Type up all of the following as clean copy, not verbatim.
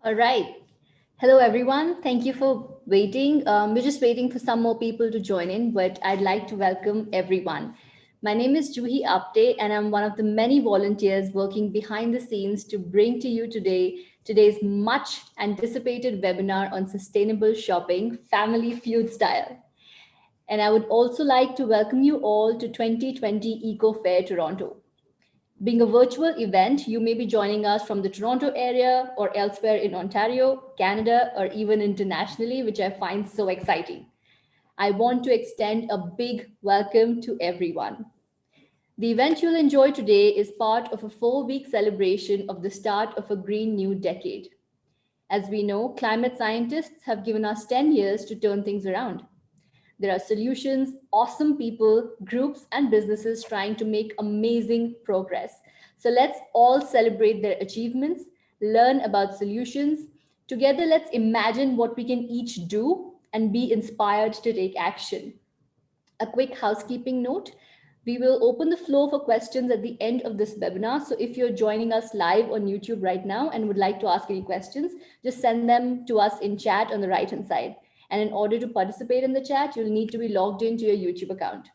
All right. Hello, everyone. Thank you for waiting. We're just waiting for some more people to join in, but I'd like to welcome everyone. My name is Juhi Apte, and I'm one of the many volunteers working behind the scenes to bring to you today's much anticipated webinar on sustainable shopping, family feud style. And I would also like to welcome you all to 2020 Eco Fair Toronto. Being a virtual event, you may be joining us from the Toronto area or elsewhere in Ontario, Canada, or even internationally, which I find so exciting. I want to extend a big welcome to everyone. The event you'll enjoy today is part of a 4-week celebration of the start of a green new decade. As we know, climate scientists have given us 10 years to turn things around. There are solutions, awesome people, groups, and businesses trying to make amazing progress. So let's all celebrate their achievements, learn about solutions. Together, let's imagine what we can each do and be inspired to take action. A quick housekeeping note. We will open the floor for questions at the end of this webinar. So if you're joining us live on YouTube right now and would like to ask any questions, just send them to us in chat on the right-hand side. And in order to participate in the chat, you'll need to be logged into your YouTube account.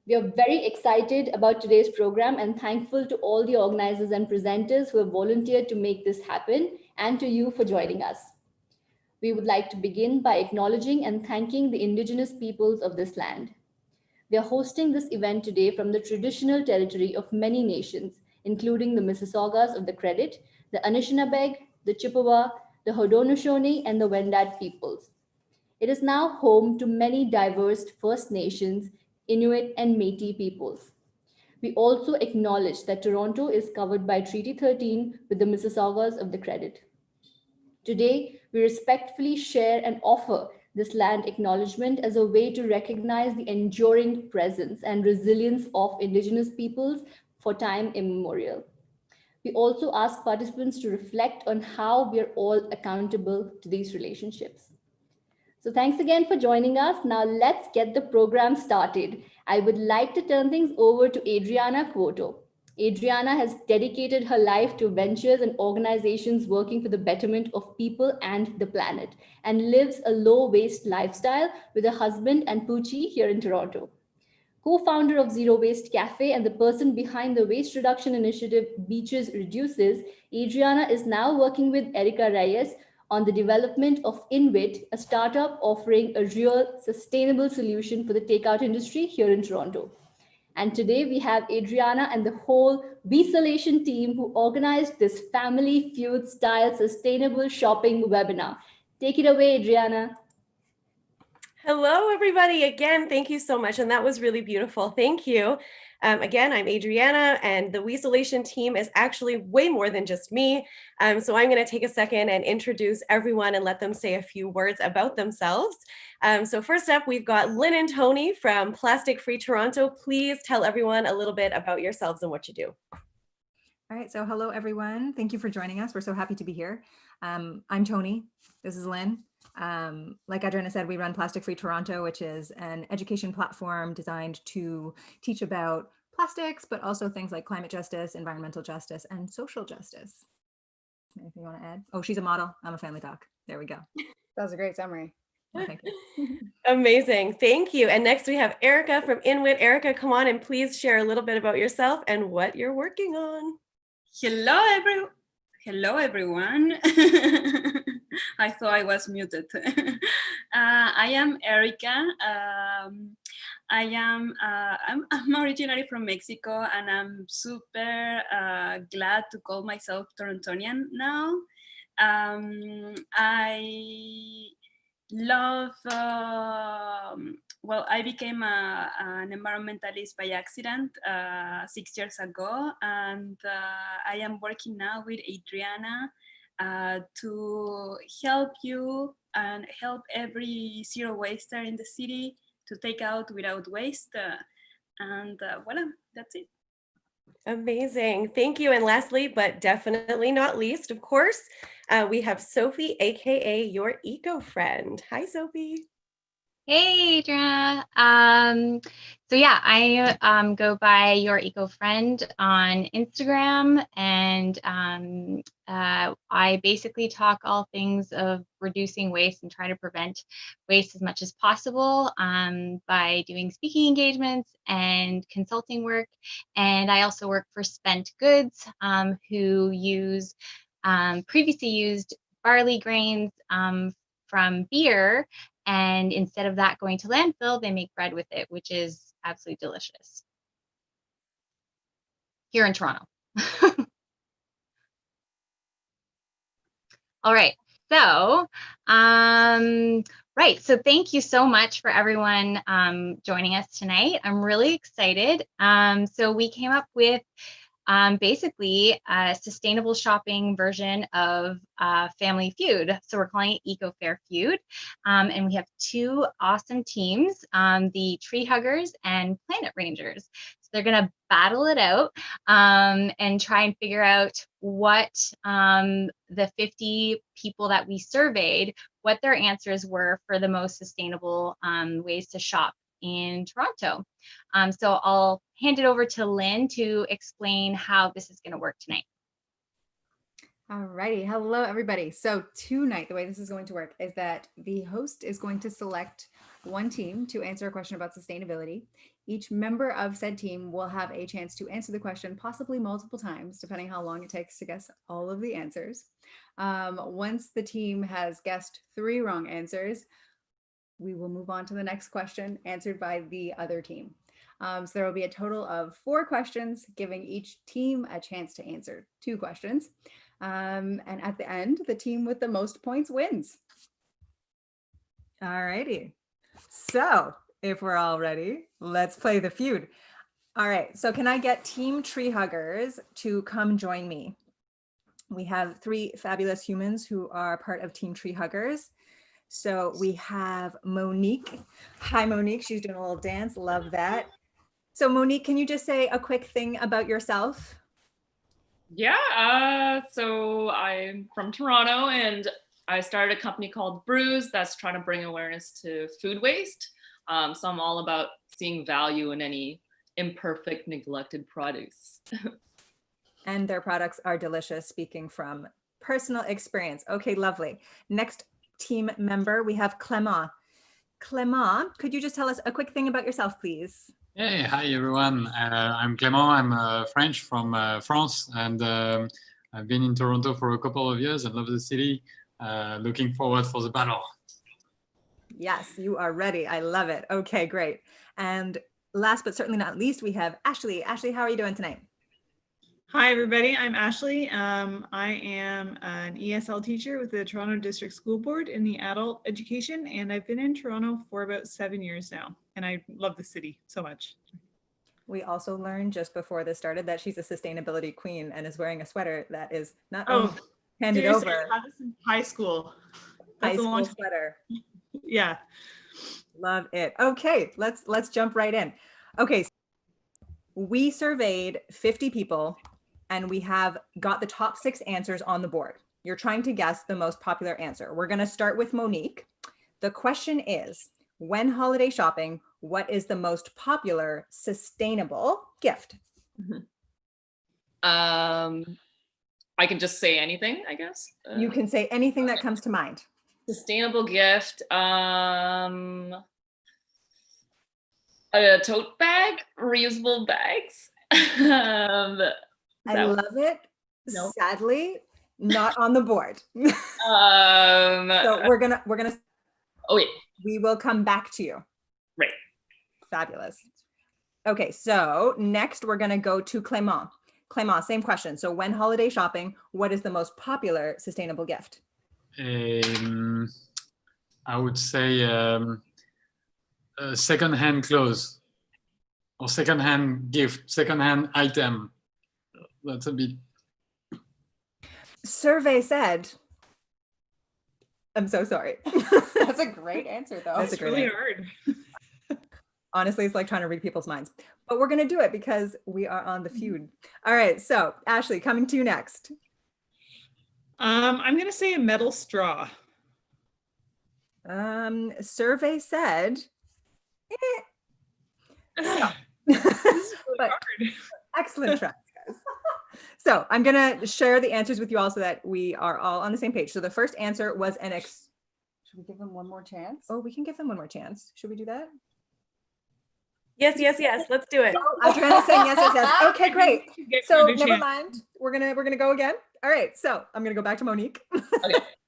We are very excited about today's program and thankful to all the organizers and presenters who have volunteered to make this happen and to you for joining us. We would like to begin by acknowledging and thanking the Indigenous peoples of this land. We are hosting this event today from the traditional territory of many nations, including the Mississaugas of the Credit, the Anishinaabeg, the Chippewa, the Haudenosaunee, and the Wendat peoples. It is now home to many diverse First Nations, Inuit, and Métis peoples. We also acknowledge that Toronto is covered by Treaty 13 with the Mississaugas of the Credit. Today, we respectfully share and offer this land acknowledgement as a way to recognize the enduring presence and resilience of Indigenous peoples for time immemorial. We also ask participants to reflect on how we are all accountable to these relationships. So thanks again for joining us. Now let's get the program started. I would like to turn things over to Adriana Quoto. Adriana has dedicated her life to ventures and organizations working for the betterment of people and the planet, and lives a low-waste lifestyle with her husband and Poochie here in Toronto. Co-founder of Zero Waste Cafe and the person behind the waste reduction initiative Beaches Reduces, Adriana is now working with Erica Reyes on the development of Inwit, a startup offering a real sustainable solution for the takeout industry here in Toronto. And today we have Adriana and the whole Reusable team who organized this family feud style sustainable shopping webinar. Take it away, Adriana. Hello, everybody. Again, thank you so much. And that was really beautiful. Thank you. Again, I'm Adriana, and the Reusable team is actually way more than just me. So I'm going to take a second and introduce everyone and let them say a few words about themselves. So first up, we've got Lynn and Tony from Plastic Free Toronto. Please tell everyone a little bit about yourselves and what you do. All right, so hello, everyone. Thank you for joining us. We're so happy to be here. I'm Tony. This is Lynn. Like Adriana said, we run Plastic Free Toronto, which is an education platform designed to teach about plastics, but also things like climate justice, environmental justice, and social justice. Anything you want to add? Oh, she's a model. I'm a family doc. There we go. That was a great summary. Oh, thank you. Amazing. Thank you. And next we have Erica from Inwit. Erica, come on and please share a little bit about yourself and what you're working on. Hello, everyone. I thought I was muted. I am Erica. I'm originally from Mexico, and I'm super glad to call myself Torontonian now. I love, I became an environmentalist by accident 6 years ago, and I am working now with Adriana to help you and help every zero waster in the city to take out without waste. And voila, that's it. Amazing. Thank you. And lastly, but definitely not least, of course, we have Sophie, AKA your eco friend. Hi, Sophie. Hey, Adriana. So yeah, I go by Your Eco Friend on Instagram, and I basically talk all things of reducing waste and try to prevent waste as much as possible by doing speaking engagements and consulting work. And I also work for Spent Goods, who use previously used barley grains from beer, and instead of that going to landfill, they make bread with it, which is absolutely delicious. Here in Toronto. All right. So, right. So thank you so much for everyone joining us tonight. I'm really excited. So we came up with basically a sustainable shopping version of Family Feud. So we're calling it Eco Fair Feud. And we have two awesome teams, the Tree Huggers and Planet Rangers. So they're going to battle it out and try and figure out what the 50 people that we surveyed, what their answers were for the most sustainable ways to shop in Toronto. So I'll hand it over to Lynn to explain how this is going to work tonight. All righty. Hello, everybody. So tonight, the way this is going to work is that the host is going to select one team to answer a question about sustainability. Each member of said team will have a chance to answer the question, possibly multiple times, depending how long it takes to guess all of the answers. Once the team has guessed 3 wrong answers, we will move on to the next question answered by the other team. So there will be a total of 4 questions, giving each team a chance to answer 2 questions. And at the end, the team with the most points wins. All righty. So if we're all ready, let's play the feud. All right. So can I get Team Tree Huggers to come join me? We have 3 fabulous humans who are part of Team Tree Huggers. So we have Monique. Hi, Monique. She's doing a little dance. Love that. So Monique, can you just say a quick thing about yourself? Yeah, so I'm from Toronto and I started a company called Brews that's trying to bring awareness to food waste. So I'm all about seeing value in any imperfect, neglected produce. And their products are delicious, speaking from personal experience. Okay, lovely. Next team member, we have Clema. Clema, could you just tell us a quick thing about yourself, please? Hey, hi everyone. I'm Clement. I'm French from France, and I've been in Toronto for a couple of years and love the city. Looking forward for the battle. Yes, you are ready. I love it. Okay, great. And last but certainly not least, we have Ashley. Ashley, how are you doing tonight? Hi, everybody. I'm Ashley. I am an ESL teacher with the Toronto District School Board in the adult education, and I've been in Toronto for about 7 years now, and I love the city so much. We also learned just before this started that she's a sustainability queen and is wearing a sweater that is not only handed seriously, over. I've had this since high school. High school sweater. Yeah. Love it. Okay, let's jump right in. Okay, so we surveyed 50 people and we have got the top 6 answers on the board. You're trying to guess the most popular answer. We're going to start with Monique. The question is, when holiday shopping, what is the most popular sustainable gift? I can just say anything, I guess. You can say anything that comes to mind. Sustainable gift. A tote bag, reusable bags. I love it. No. Sadly, not on the board. So we're gonna. Oh wait. We will come back to you. Right. Fabulous. Okay, so next we're gonna go to Clement. Clement, same question. So when holiday shopping, what is the most popular sustainable gift? I would say secondhand clothes or secondhand gift, secondhand item. That's a bit. Survey said. I'm so sorry. That's a great answer, though. That's really hard. Honestly, it's like trying to read people's minds. But we're going to do it because we are on the feud. All right. So, Ashley, coming to you next. I'm going to say a metal straw. Survey said. So, This is really but hard. excellent try, guys. So I'm gonna share the answers with you all so that we are all on the same page. So the first answer was an Should we give them one more chance? Oh, we can give them one more chance. Should we do that? Yes, yes, yes. Let's do it. I'm trying to say yes, yes, yes. Okay, great. Give So it a never chance. mind. We're gonna go again. All right. So I'm gonna go back to Monique.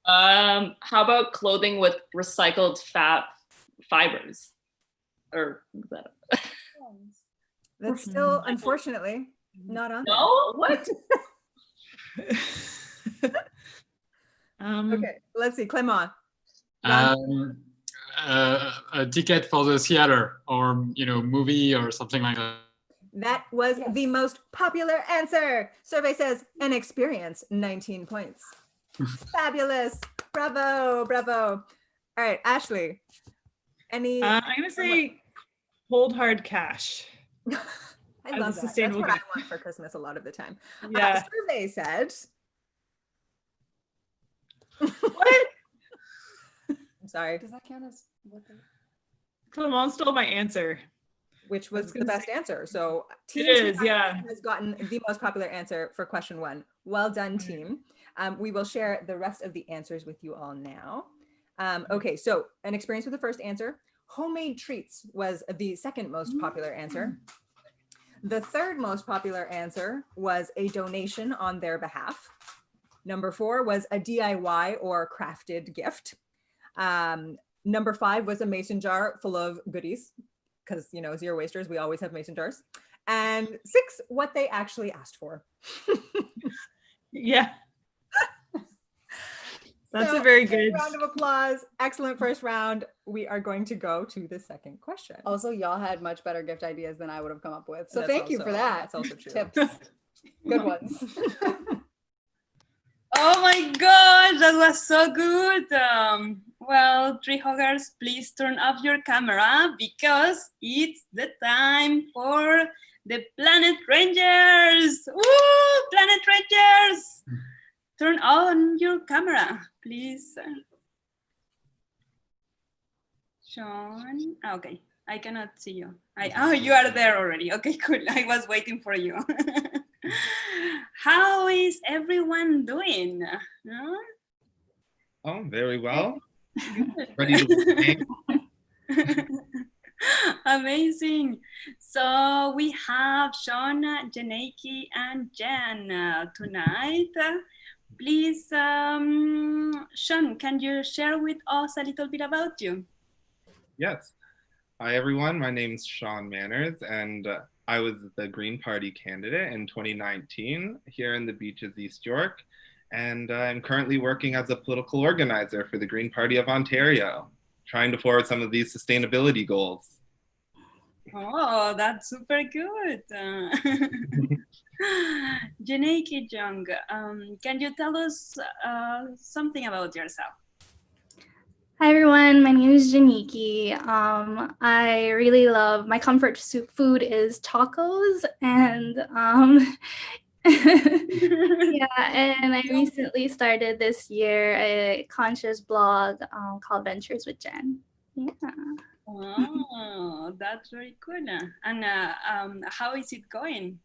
How about clothing with recycled fibers? Or is that That's still unfortunately not on. no? What? Okay. Let's see. Clement. A ticket for the theater, or movie or something like that. That was the most popular answer. Survey says an experience, 19 points. Fabulous. Bravo, bravo. All right, Ashley. Any? I'm gonna say cold hard cash. I as love a that. That's sustainable what I gift. want for Christmas a lot of the time. Yeah. Survey said. What? I'm sorry. Does that count as what? Clement stole my answer. Which was the gonna best answer. So It Team is, 2 yeah. has gotten the most popular answer for question 1. Well done, team. We will share the rest of the answers with you all now. Okay, so an experience with the first answer. Homemade treats was the second most popular answer. The third most popular answer was a donation on their behalf. Number 4 was a DIY or crafted gift. Number 5 was a mason jar full of goodies, because zero wasters, we always have mason jars. And 6, what they actually asked for. Yeah. That's So, a very good round of applause. Excellent first round. We are going to go to the second question. Also, y'all had much better gift ideas than I would have come up with. So That's thank you for also- that. That's also true. Tips. Good ones. Oh my gosh, that was so good. Well, tree huggers, please turn off your camera because it's the time for the Planet Rangers. Woo, Planet Rangers! Turn on your camera, please. Sean, okay, I cannot see you. Oh, you are there already. Okay, cool. I was waiting for you. How is everyone doing? Huh? Oh, very well. Ready to Amazing. So we have Sean, Janeki, and Jen tonight. Please, Sean, can you share with us a little bit about you? Yes. Hi, everyone. My name's Sean Manners, and I was the Green Party candidate in 2019 here in the Beaches, East York. And I'm currently working as a political organizer for the Green Party of Ontario, trying to forward some of these sustainability goals. Oh, that's super good. Janeki Jung, can you tell us something about yourself? Hi everyone, my name is Janiki. I really love, my comfort food is tacos, and yeah, and I recently started this year a conscious blog called Ventures with Jen. Yeah. Oh, that's very good. And how is it going?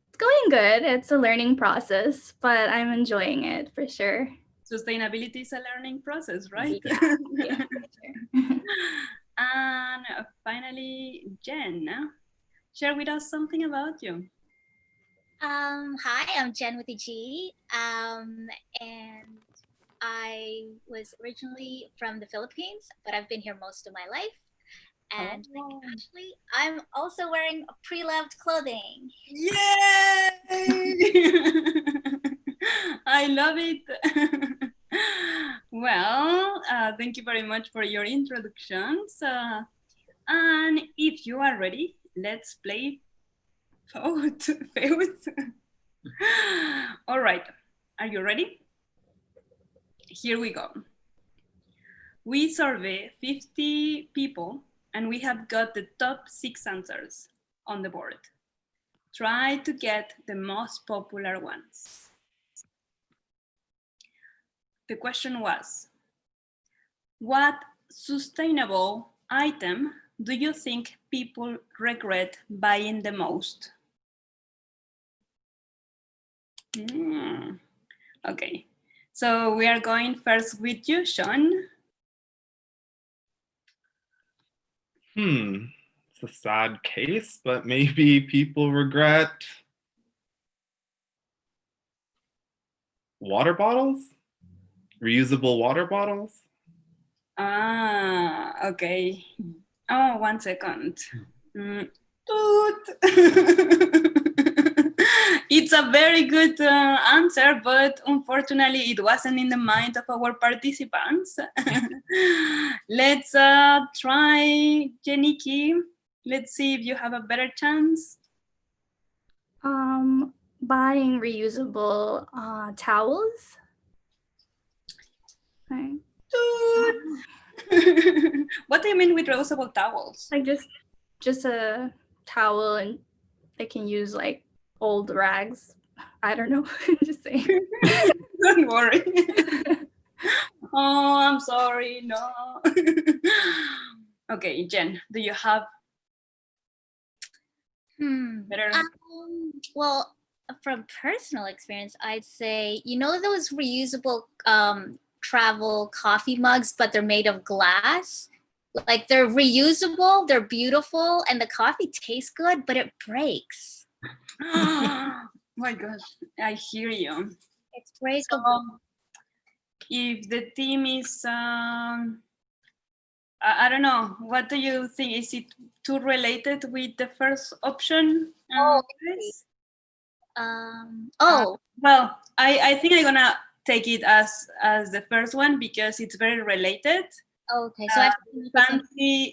It's going good. It's a learning process, but I'm enjoying it for sure. Sustainability is a learning process, right? Yeah, yeah, for sure. And finally, Jen, share with us something about you. Hi, I'm Jen with a G, and I was originally from the Philippines, but I've been here most of my life. And actually, I'm also wearing pre-loved clothing. Yay! I love it. Well, thank you very much for your introductions. And if you are ready, let's play Feud. All right, are you ready? Here we go. We survey 50 people and we have got the top 6 answers on the board. Try to get the most popular ones. The question was, What sustainable item do you think people regret buying the most? Okay, so we are going first with you, Sean. It's a sad case, but maybe people regret water bottles, reusable water bottles. Okay. Oh, 1 second. It's a very good answer, but unfortunately it wasn't in the mind of our participants. Let's try Jeniki. Let's see if you have a better chance. Buying reusable towels. Right. What do you mean with reusable towels? Like just a towel, and they can use like old rags. I don't know. Just saying. Don't worry. Oh, I'm sorry. No. Okay, Jen, do you have better? Well, from personal experience, I'd say, you know, those reusable travel coffee mugs, but they're made of glass. Like they're reusable, they're beautiful, and the coffee tastes good, but it breaks. My gosh, I hear you. It's breakable. So, if the team is, I don't know, what do you think? Is it too related with the first option? Well, I think I'm gonna take it as the first one because it's very related. Okay, so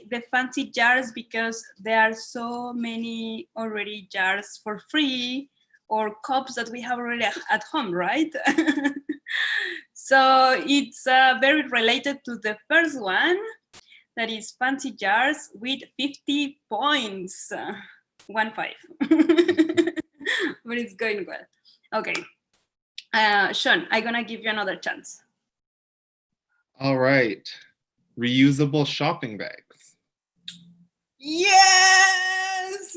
the fancy jars, because there are so many already jars for free, or cups that we have already at home, right? So it's very related to the first one, that is fancy jars, with 50 points. 1-5. But it's going well. Okay. Sean, I'm gonna give you another chance. All right. Reusable shopping bags. Yes!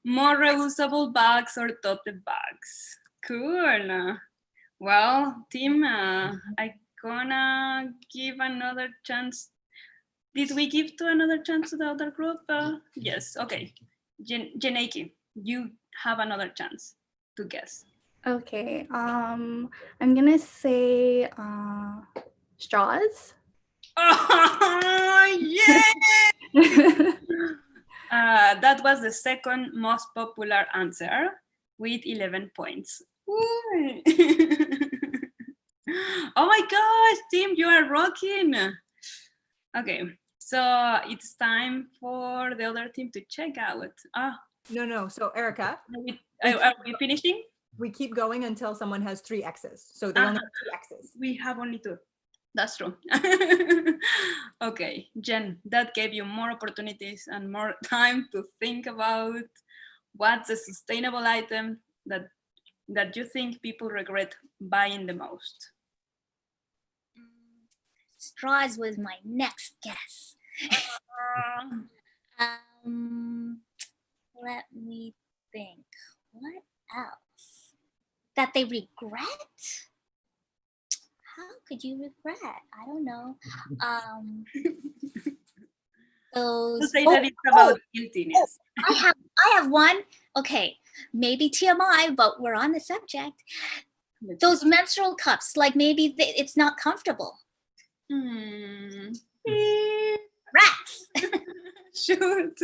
More reusable bags or tote bags. Cool. Well, team, I'm gonna give another chance. Did we give to another chance to the other group? Yes, okay. Janeki, you have another chance to guess. Okay. I'm gonna say straws. Oh, yeah! That was the second most popular answer with 11 points. Oh my gosh, team, you are rocking. Okay, so it's time for the other team to check out. No. So Erica, are we finishing? We keep going until someone has 3 X's. So they only have 2 X's. We have only 2. That's true. Okay, Jen, that gave you more opportunities and more time to think about what's a sustainable item that you think people regret buying the most. Straws was my next guess. Let me think. What else? That they regret? How could you regret? I don't know. Those. Say that it's about guiltiness. I have one. Okay, maybe TMI, but we're on the subject. Those menstrual cups, like maybe it's not comfortable. Rats. Shoot.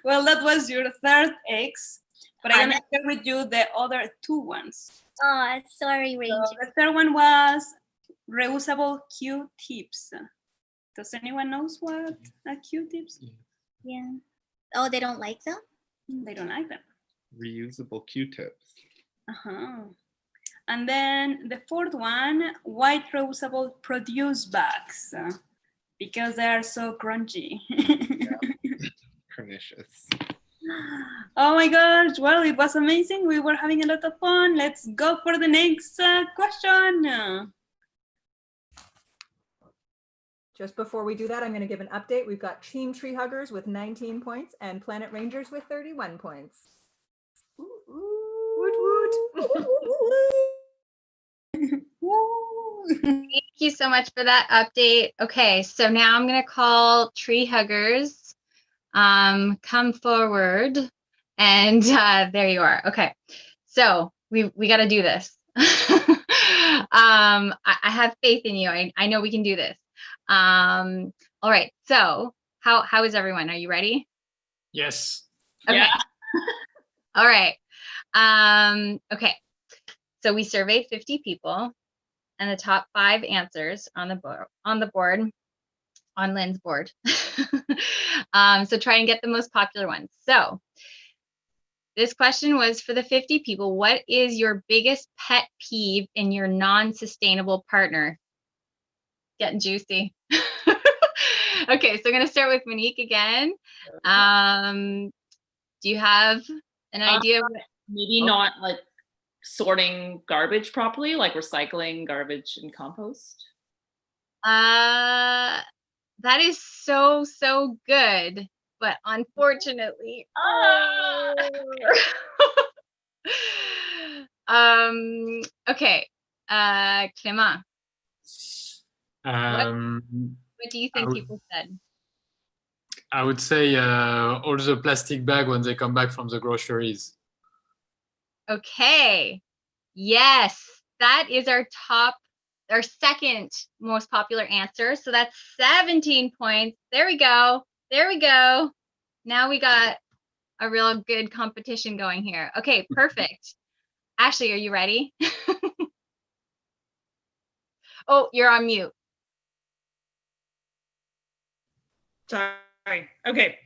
Well, that was your third X, but I'm gonna share with you the other 2 ones. Oh, sorry, Ranger. So the third one was reusable Q-tips. Does anyone knows what a Q-tips? Yeah. Oh, they don't like them? They don't like them. Reusable Q-tips. And then the fourth one, white reusable produce bags, because they are so crunchy. Pernicious. Oh my gosh, well, it was amazing. We were having a lot of fun. Let's go for the next question. Just before we do that, I'm going to give an update. We've got Team Tree Huggers with 19 points and Planet Rangers with 31 points. Woot woot. Thank you so much for that update. Okay, so now I'm gonna call Tree Huggers. Come forward, and there you are. Okay, so we got to do this. I have faith in you. I know we can do this. All right. So how is everyone? Are you ready? Yes. Okay. Yeah. All right. Okay. So we surveyed 50 people, and the top 5 answers on the board on Lynn's board. So try and get the most popular ones. So this question was for the 50 people. What is your biggest pet peeve in your non-sustainable partner? Getting juicy. Okay, so I'm going to start with Monique again. Do you have an idea? Maybe not like sorting garbage properly, like recycling garbage and compost. That is so good, but unfortunately, okay, Clema, what do you think people said? I would say all the plastic bag when they come back from the groceries. Okay, yes, that is our second most popular answer. So that's 17 points. There we go. Now we got a real good competition going here. Okay, perfect. Ashley, are you ready? Oh, you're on mute. Sorry. Okay.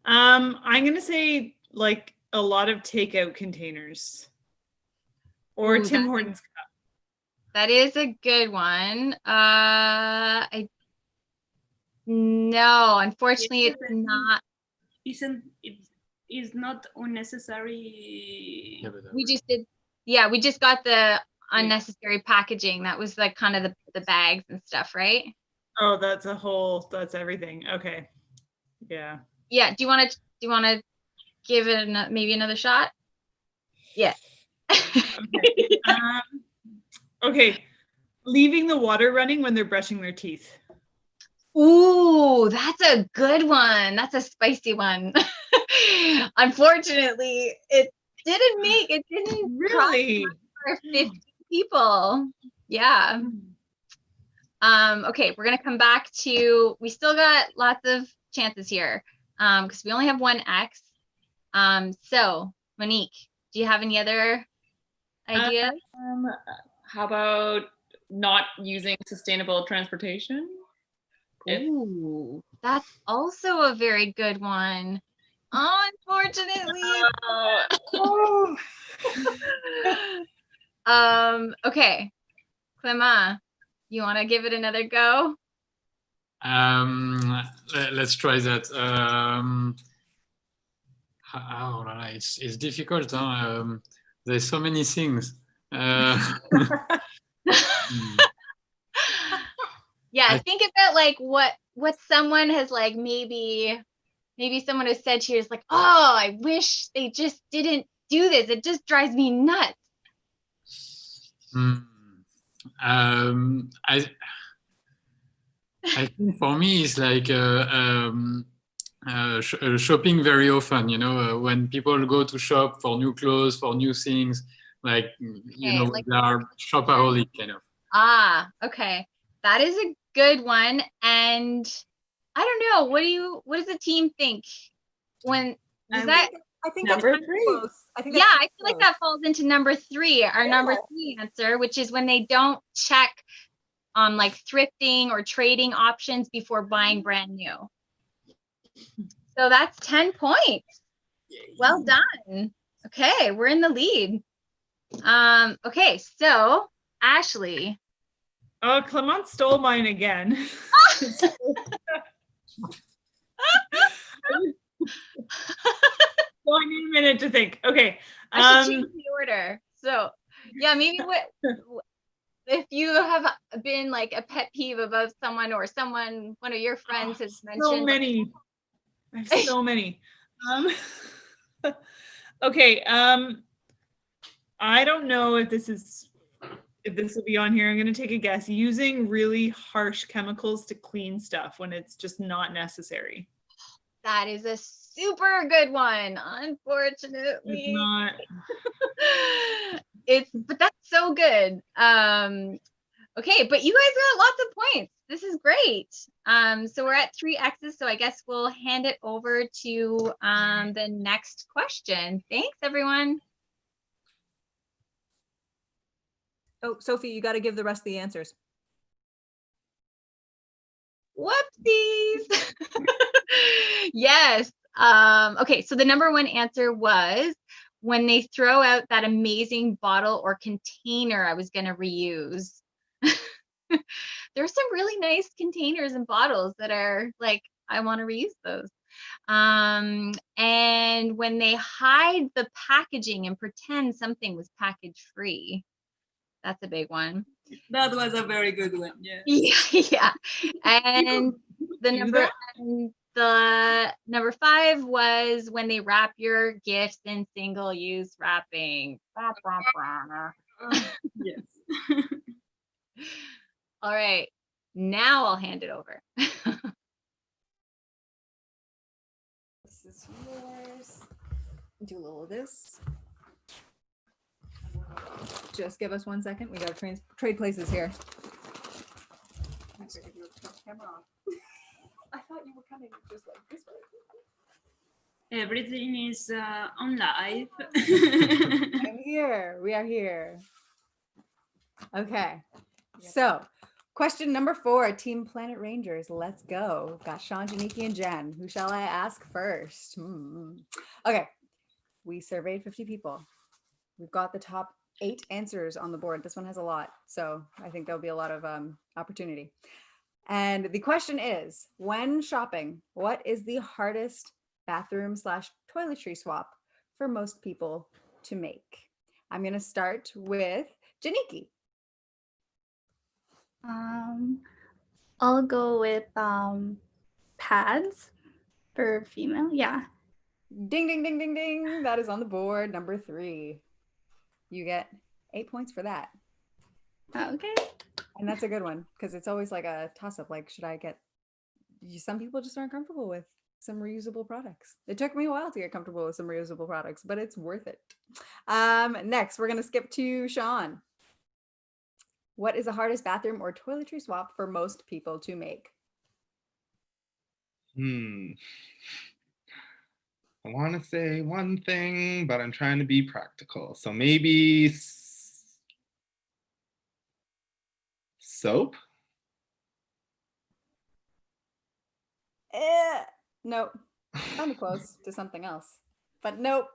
I'm going to say like a lot of takeout containers or Tim Hortons cup. That is a good one. No, unfortunately, it's not. It's not unnecessary. We just did. Yeah, we just got the unnecessary packaging. That was like kind of the bags and stuff, right? Oh, that's everything. Okay. Yeah. Yeah. Do you want to give it maybe another shot? Yeah. Okay. Okay. Leaving the water running when they're brushing their teeth. Ooh, that's a good one. That's a spicy one. Unfortunately, it didn't really for 50 people. Yeah. Okay, we're gonna come back to, we still got lots of chances here because we only have one X. So Monique, do you have any other ideas? How about not using sustainable transportation? Ooh, that's also a very good one. Unfortunately. Okay, Clema, you want to give it another go? Let's try that. It's difficult. Huh? There's so many things. Yeah, think about like what someone has like maybe someone has said to you is like, oh, I wish they just didn't do this. It just drives me nuts. I think for me it's like shopping very often. You know, when people go to shop for new clothes, for new things, like you know, like they are shopaholic kind of. Ah, okay, that is a good one. And I don't know, what does the team think? When is that? I think number that's 3. close. I think Yeah, I feel like that falls into number 3, our number 3 answer, which is when they don't check on like thrifting or trading options before buying brand new. So that's 10 points. Well done. Okay, we're in the lead. Okay, so Ashley. Oh, Clement stole mine again. Well, I need a minute to think. Okay. I should change the order. So yeah, maybe if you have been like a pet peeve about someone or one of your friends has mentioned. So many. I have so many. Okay. I don't know if this will be on here. I'm going to take a guess. Using really harsh chemicals to clean stuff when it's just not necessary. That is a super good one. Unfortunately, It's not. But that's so good. Okay, but you guys got lots of points. This is great. So we're at 3 X's. So I guess we'll hand it over to the next question. Thanks, everyone. Oh, Sophie, you got to give the rest of the answers. Whoopsies. Yes. Okay, so the number 1 answer was when they throw out that amazing bottle or container I was going to reuse. There's some really nice containers and bottles that are like, I want to reuse those. And when they hide the packaging and pretend something was package free, that's a big one. That was a very good one. Yeah. Yeah. And the number 5 was when they wrap your gifts in single-use wrapping. Yes. All right. Now I'll hand it over. This is yours. Do a little of this. Just give us 1 second. We got to trade places here. I figured you would turn the camera off. I thought you were coming just like this way. Everything is on live. I'm here. We are here. Okay. So, question number 4, Team Planet Rangers. Let's go. Got Sean, Janiki, and Jen. Who shall I ask first? Okay. We surveyed 50 people. We've got the top 8 answers on the board. This one has a lot, so I think there'll be a lot of opportunity. And the question is, when shopping, what is the hardest bathroom/toiletry swap for most people to make? I'm going to start with Janiki. I'll go with pads for female. Yeah. Ding, ding, ding, ding, ding. That is on the board. Number 3. You get 8 points for that. Okay. And that's a good one because it's always like a toss-up. Like, should I get... Some people just aren't comfortable with some reusable products. It took me a while to get comfortable with some reusable products, but it's worth it. Next, we're going to skip to Sean. What is the hardest bathroom or toiletry swap for most people to make? I want to say one thing, but I'm trying to be practical. So maybe soap? Nope. Kind of close to something else, but nope.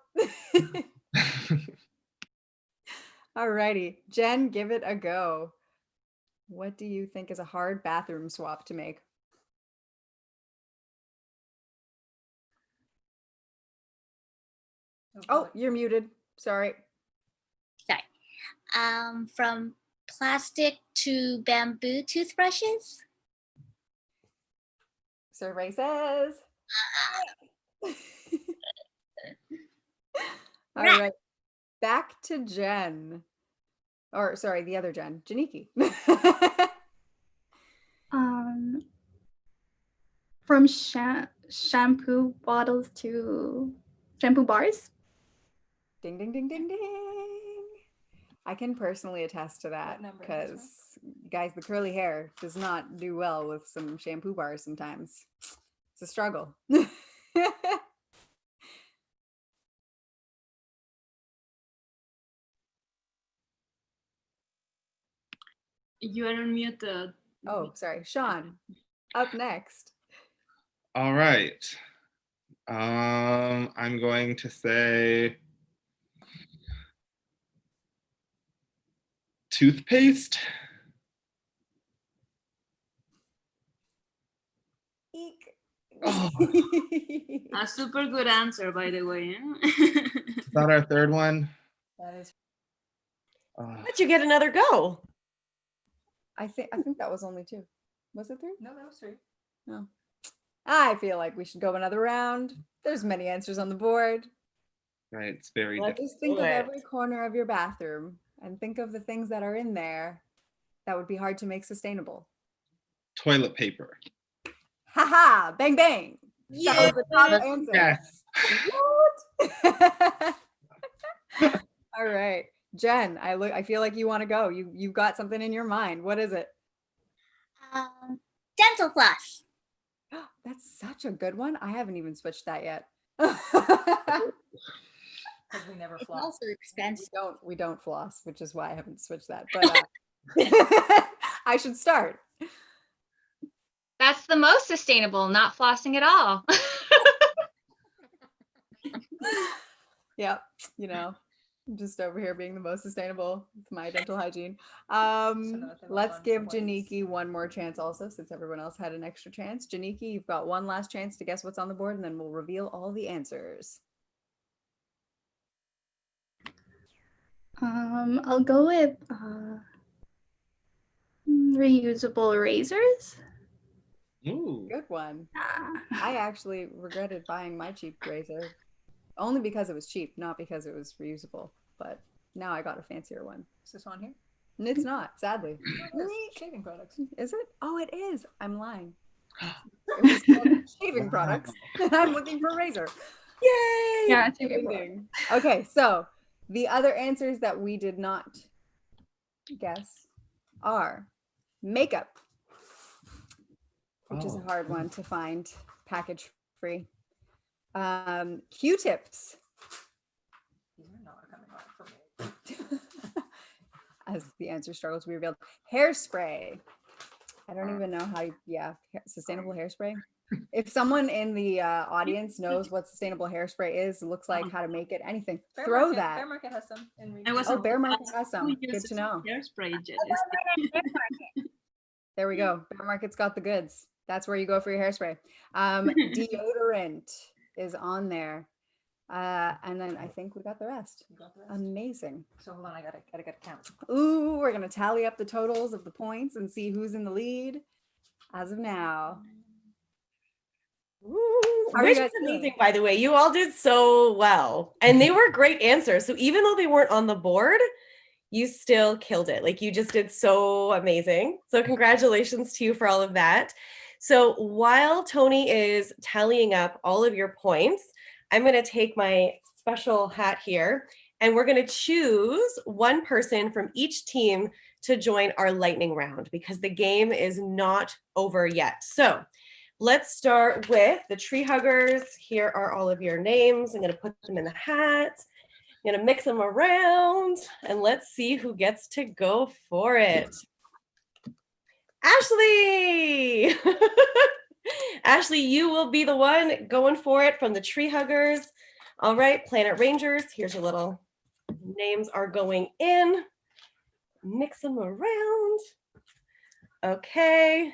Alrighty, Jen, give it a go. What do you think is a hard bathroom swap to make? Oh, you're muted. Sorry. Sorry. From plastic to bamboo toothbrushes. Survey says. All right. Back to Jen. Or sorry, the other Jen, Janiki. From shampoo bottles to shampoo bars. Ding, ding, ding, ding, ding. I can personally attest to that because, guys, the curly hair does not do well with some shampoo bars sometimes. It's a struggle. You are on mute. Oh, sorry. Sean, up next. All right. I'm going to say toothpaste. Eek. Oh. A super good answer, by the way. Is that our third one? That is. But you get another go. I think that was only 2. Was it 3? No, that was 3. No. I feel like we should go another round. There's many answers on the board. Right, it's very Let's difficult. just think of every corner of your bathroom and think of the things that are in there that would be hard to make sustainable. Toilet paper. Haha, bang bang. Yeah. That was the top answer. Yes. What? All right. Jen, I feel like you want to go. You've got something in your mind. What is it? Dental floss. That's such a good one. I haven't even switched that yet. Because we never It's floss. also expensive. We don't floss, which is why I haven't switched that. But I should start. That's the most sustainable, not flossing at all. Yep, I'm just over here being the most sustainable with my dental hygiene. Let's give Janiki one more chance also, since everyone else had an extra chance. Janiki, you've got one last chance to guess what's on the board, and then we'll reveal all the answers. I'll go with reusable razors. Ooh. Good one. I actually regretted buying my cheap razor only because it was cheap, not because it was reusable. But now I got a fancier one. Is this one here? And it's not, sadly. Shaving products. Is it? Oh, it is. I'm lying. It was called shaving products. I'm looking for razor. Yay! Yeah, Okay, so the other answers that we did not guess are makeup, which is a hard one to find package free. Q-tips. These are not coming out for me. As the answer struggles to be revealed. Hairspray. I don't even know how, sustainable hairspray. If someone in the audience knows what sustainable hairspray is, looks like how to make it, anything, throw that. Bear Market has some. Bear Market has some. Good to know. Hairspray. There we go. Bear Market's got the goods. That's where you go for your hairspray. Deodorant is on there. And then I think we got the rest. Amazing. So hold on, I gotta count. Ooh, we're gonna tally up the totals of the points and see who's in the lead as of now. Which is amazing, by the way. You all did so well. And they were great answers. So even though they weren't on the board, you still killed it. Like, you just did so amazing. So congratulations to you for all of that. So while Tony is tallying up all of your points, I'm going to take my special hat here, and we're going to choose one person from each team to join our lightning round, because the game is not over yet. So let's start with the tree huggers. Here are all of your names. I'm going to put them in the hat. I'm going to mix them around, and let's see who gets to go for it. Ashley! Ashley, you will be the one going for it from the tree huggers. All right, Planet Rangers, here's your little names are going in. Mix them around. Okay.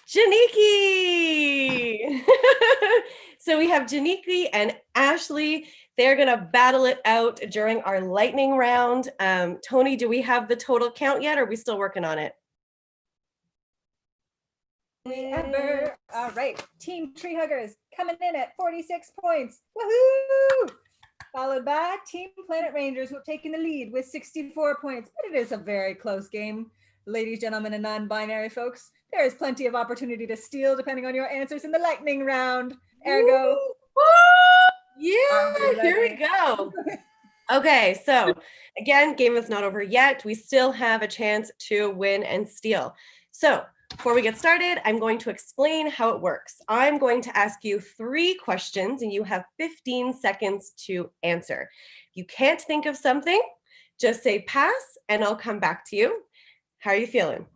Janiki! So we have Janiki and Ashley. They're going to battle it out during our lightning round. Tony, do we have the total count yet, or are we still working on it? Ever. All right, Team Tree Huggers coming in at 46 points. Woohoo! Followed by Team Planet Rangers, who have taken the lead with 64 points. But it is a very close game. Ladies, gentlemen, and non-binary folks, there is plenty of opportunity to steal depending on your answers in the lightning round. Ergo. Woo! Yeah, here we go. Okay, so again, game is not over yet. We still have a chance to win and steal. So before we get started, I'm going to explain how it works. I'm going to ask you 3 questions, and you have 15 seconds to answer. If you can't think of something, just say pass, and I'll come back to you. How are you feeling?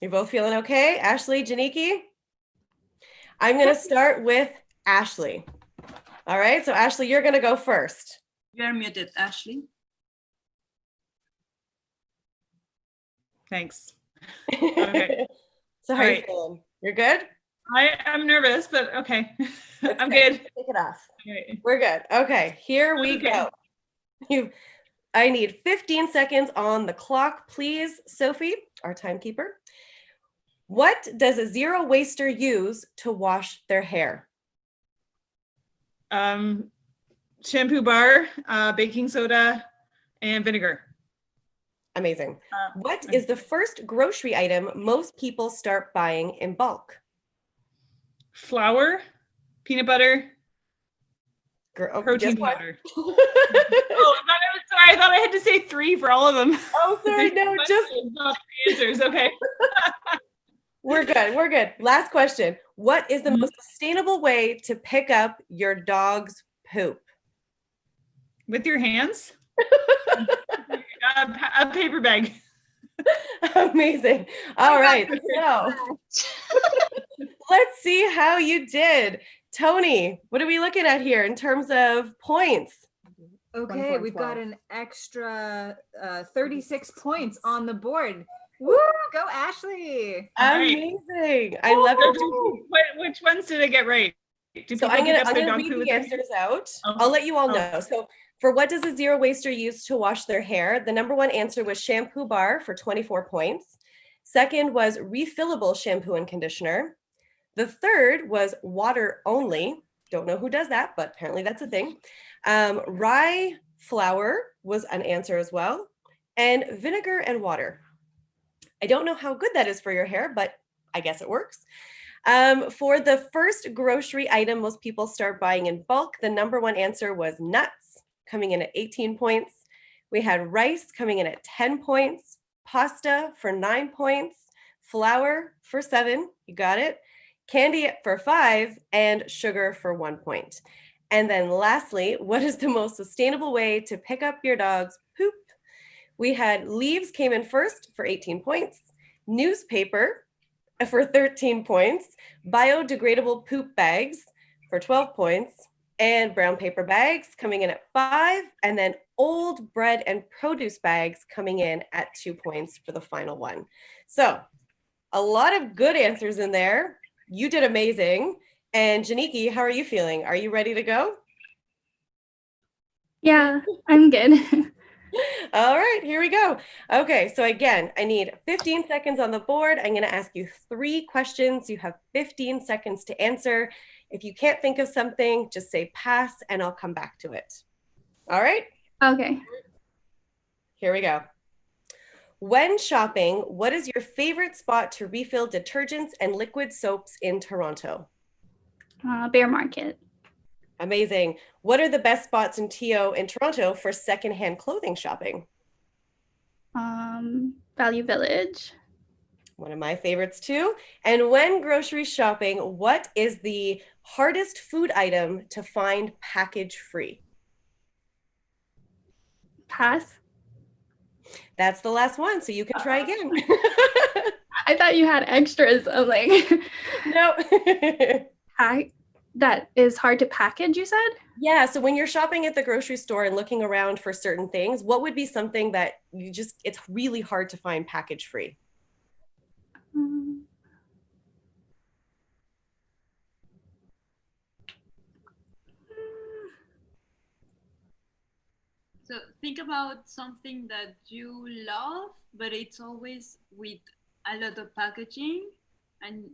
You're both feeling okay? Ashley, Janiki? I'm going to start with Ashley. All right, so Ashley, you're going to go first. You're muted, Ashley. Thanks. Okay. So how are you feeling? You're good? I'm nervous, but okay. I'm good. good. Take it off. Okay. We're good. Okay, here we go. I need 15 seconds on the clock, please, Sophie, our timekeeper. What does a zero waster use to wash their hair? Shampoo bar, baking soda, and vinegar. Amazing. What is the first grocery item most people start buying in bulk? Flour, peanut butter, protein powder. Oh, sorry, I thought I had to say 3 for all of them. Oh, sorry, no, just not the answers. Okay. We're good. We're good. Last question. What is the most sustainable way to pick up your dog's poop? With your hands? A paper bag. Amazing. All right. So let's see how you did. Tony, what are we looking at here in terms of points? Okay, we've got an extra 36 points on the board. Woo! Go Ashley! Amazing. I love it. Which ones did I get right? So I'm gonna read the answers out. I'll let you all know. So for what does a zero waster use to wash their hair? The number one answer was shampoo bar for 24 points. Second was refillable shampoo and conditioner. The third was water only. Don't know who does that, but apparently that's a thing. Rye flour was an answer as well. And vinegar and water. I don't know how good that is for your hair, but I guess it works. For the first grocery item most people start buying in bulk, the number one answer was nuts, coming in at 18 points. We had rice coming in at 10 points, pasta for 9 points, flour for 7, you got it, candy for 5, and sugar for 1 point. And then lastly, what is the most sustainable way to pick up your dog's poop? We had leaves came in first for 18 points, newspaper for 13 points, biodegradable poop bags for 12 points, and brown paper bags coming in at 5, and then old bread and produce bags coming in at 2 points for the final one. So a lot of good answers in there. You did amazing. And Janiki, how are you feeling? Are you ready to go? Yeah, I'm good. All right, here we go. Okay, so again, I need 15 seconds on the board. I'm going to ask you 3 questions. You have 15 seconds to answer. If you can't think of something, just say pass and I'll come back to it. All right? Okay. Here we go. When shopping, what is your favorite spot to refill detergents and liquid soaps in Toronto? Bear Market. Amazing. What are the best spots in TO in Toronto for secondhand clothing shopping? Value Village. One of my favorites too. And when grocery shopping, what is the hardest food item to find package free? Pass. That's the last one, so you can try again. I thought you had extras. I'm like, no. That is hard to package, you said? Yeah, so when you're shopping at the grocery store and looking around for certain things, what would be something that you just, it's really hard to find package free? So think about something that you love, but it's always with a lot of packaging, and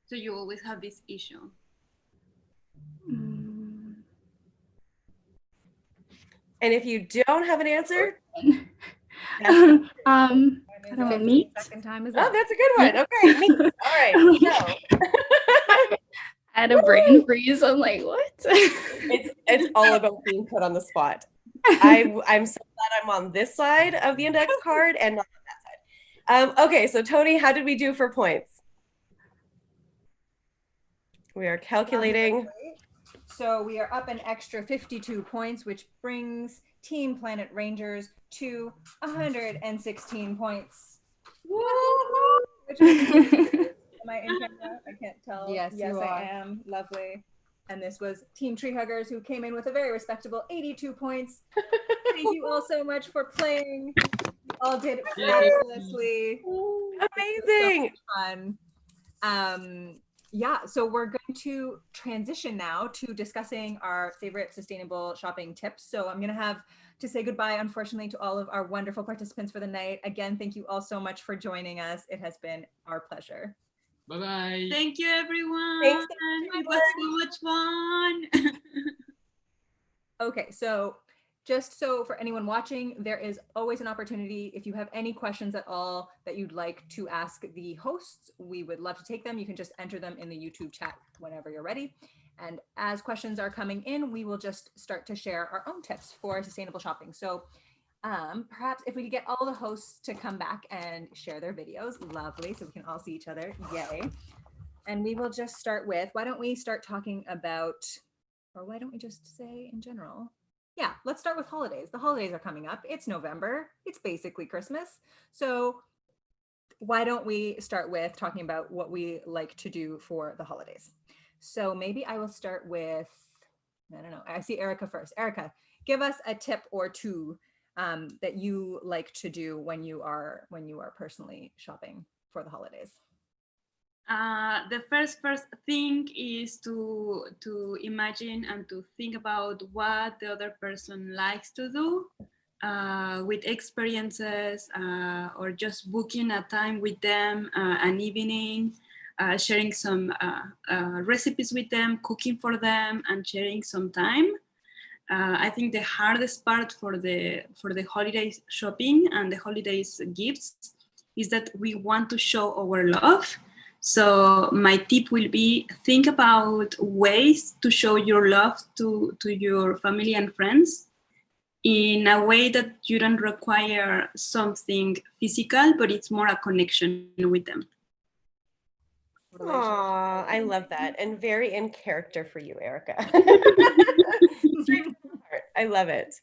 so you always have this issue. And if you don't have an answer, meat. Second time is oh, that's a good one. Okay, meat. All right. So. I had a brain freeze. I'm like, what? It's all about being put on the spot. I'm so glad I'm on this side of the index card and not on that side. Okay, so Tony, how did we do for points? We are calculating. So we are up an extra 52 points, which brings Team Planet Rangers to 116 points. Which am I in camera? I can't tell. Yes, yes, you I are. am. Lovely. And this was Team Tree Huggers, who came in with a very respectable 82 points. Thank you all so much for playing. You all did fabulously. Amazing. So fun. Yeah, so we're going to transition now to discussing our favorite sustainable shopping tips. So I'm going to have to say goodbye, unfortunately, to all of our wonderful participants for the night. Again, thank you all so much for joining us. It has been our pleasure. Bye-bye. Thank you, everyone. Thanks, It was so much fun. Okay, so just so for anyone watching, there is always an opportunity. If you have any questions at all that you'd like to ask the hosts, we would love to take them. You can just enter them in the YouTube chat whenever you're ready. And as questions are coming in, we will just start to share our own tips for sustainable shopping. So perhaps if we could get all the hosts to come back and share their videos, lovely, so we can all see each other, yay. And we will just start with, why don't we start talking about, or why don't we just say in general? Yeah, let's start with holidays. The holidays are coming up. It's November. It's basically Christmas. So why don't we start with talking about what we like to do for the holidays? So maybe I will start with, I don't know, I see Erica first. Erica, give us a tip or two that you like to do when you are personally shopping for the holidays. The first thing is to imagine and to think about what the other person likes to do with experiences, or just booking a time with them, an evening, sharing some recipes with them, cooking for them, and sharing some time. I think the hardest part for the holidays shopping and the holidays gifts is that we want to show our love. So my tip will be, think about ways to show your love to your family and friends in a way that you don't require something physical, but it's more a connection with them. Aw, I love that. And very in character for you, Erica. Straight from the heart. I love it.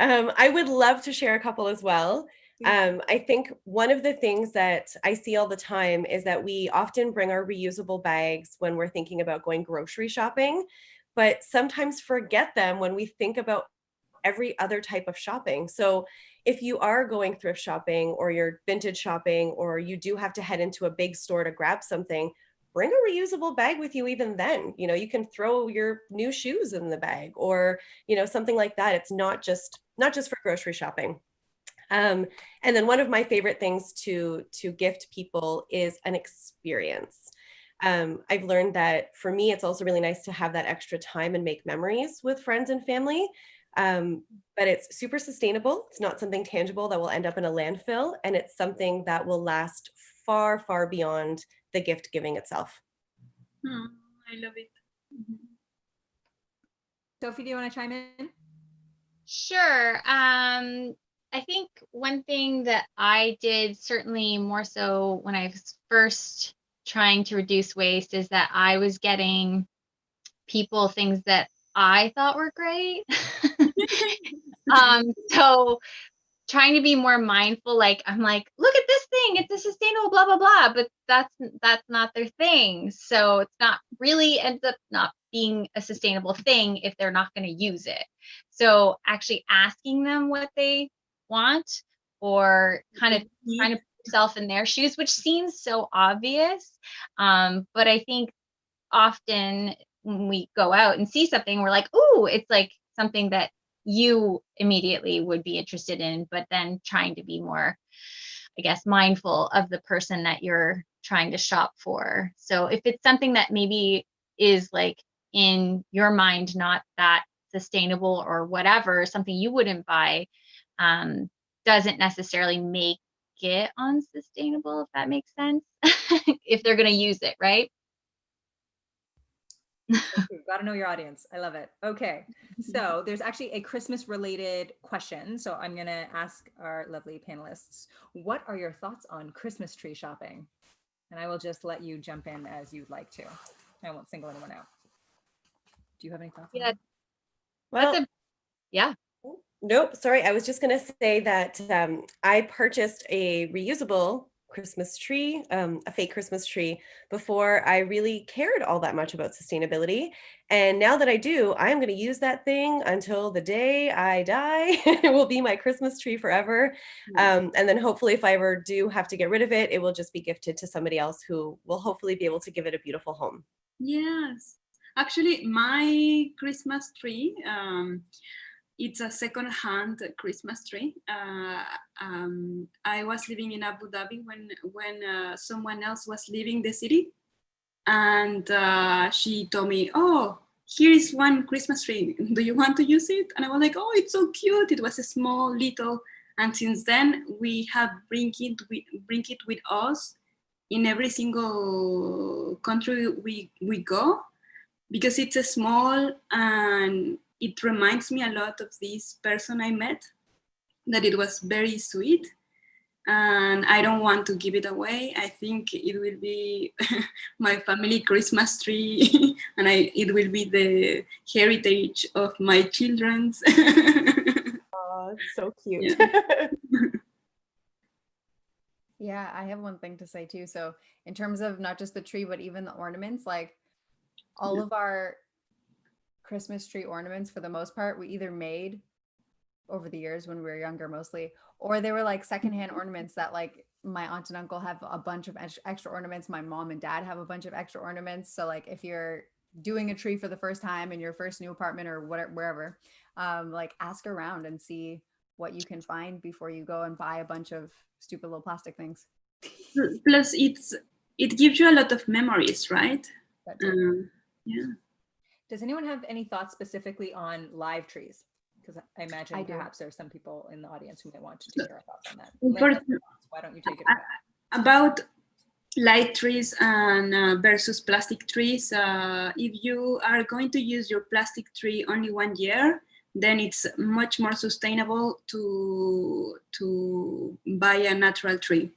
I would love to share a couple as well. I think one of the things that I see all the time is that we often bring our reusable bags when we're thinking about going grocery shopping, but sometimes forget them when we think about every other type of shopping. So if you are going thrift shopping or you're vintage shopping, or you do have to head into a big store to grab something, bring a reusable bag with you even then. You know, you can throw your new shoes in the bag, or, you know, something like that. It's not just for grocery shopping. And then one of my favorite things to gift people is an experience. I've learned that for me, it's also really nice to have that extra time and make memories with friends and family. But it's super sustainable. It's not something tangible that will end up in a landfill, and it's something that will last far, far beyond the gift giving itself. I love it. Sophie, do you want to chime in? Sure. I think one thing that I did, certainly more so when I was first trying to reduce waste, is that I was getting people things that I thought were great. So trying to be more mindful, like I'm like, look at this thing, it's a sustainable blah blah blah, but that's not their thing. So it's not really ends up not being a sustainable thing if they're not going to use it. So actually asking them what they want, or kind of trying to put yourself in their shoes, which seems so obvious, but I think often when we go out and see something, we're like, ooh, it's like something that you immediately would be interested in, but then trying to be more, I guess, mindful of the person that you're trying to shop for. So if it's something that maybe is like in your mind not that sustainable or whatever, something you wouldn't buy, doesn't necessarily make it unsustainable, if that makes sense, if they're going to use it, right? Got to know your audience. I love it. Okay. So there's actually a Christmas related question. So I'm going to ask our lovely panelists, what are your thoughts on Christmas tree shopping? And I will just let you jump in as you'd like to. I won't single anyone out. Do you have any thoughts? Yeah. Well, yeah. Nope. Sorry. I was just going to say that I purchased a reusable Christmas tree, a fake Christmas tree, before I really cared all that much about sustainability. And now that I do, I'm going to use that thing until the day I die. It will be my Christmas tree forever. And then hopefully if I ever do have to get rid of it, it will just be gifted to somebody else who will hopefully be able to give it a beautiful home. Yes. Actually, my Christmas tree, it's a second-hand Christmas tree. I was living in Abu Dhabi when someone else was leaving the city, and she told me, "Oh, here is one Christmas tree. Do you want to use it?" And I was like, "Oh, it's so cute." It was a small, little, and since then we have bring it with us in every single country we go, because it's a small, and it reminds me a lot of this person I met, that it was very sweet, and I don't want to give it away. I think it will be my family Christmas tree, and it will be the heritage of my children's. Oh, it's so cute. Yeah. Yeah, I have one thing to say too. So in terms of not just the tree, but even the ornaments, like all of our Christmas tree ornaments, for the most part, we either made over the years when we were younger mostly, or they were like secondhand ornaments that like my aunt and uncle have a bunch of extra ornaments. My mom and dad have a bunch of extra ornaments. So like if you're doing a tree for the first time in your first new apartment or whatever, wherever, like ask around and see what you can find before you go and buy a bunch of stupid little plastic things. Plus, it gives you a lot of memories, right? Yeah. Does anyone have any thoughts specifically on live trees? Because I imagine perhaps there's some people in the audience who may want to hear our thoughts on that. Why don't you take it away? About light trees and versus plastic trees, if you are going to use your plastic tree only 1 year, then it's much more sustainable to buy a natural tree.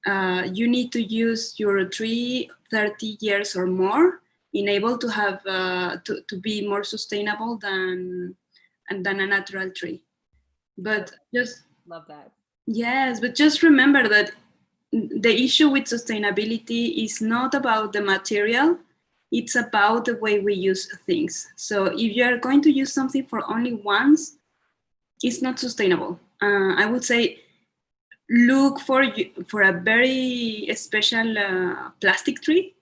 You need to use your tree 30 years or more in able to have to be more sustainable than a natural tree. But just love that. Yes, but just remember that the issue with sustainability is not about the material, it's about the way we use things. So if you are going to use something for only once, it's not sustainable. I would say look for a very special plastic tree,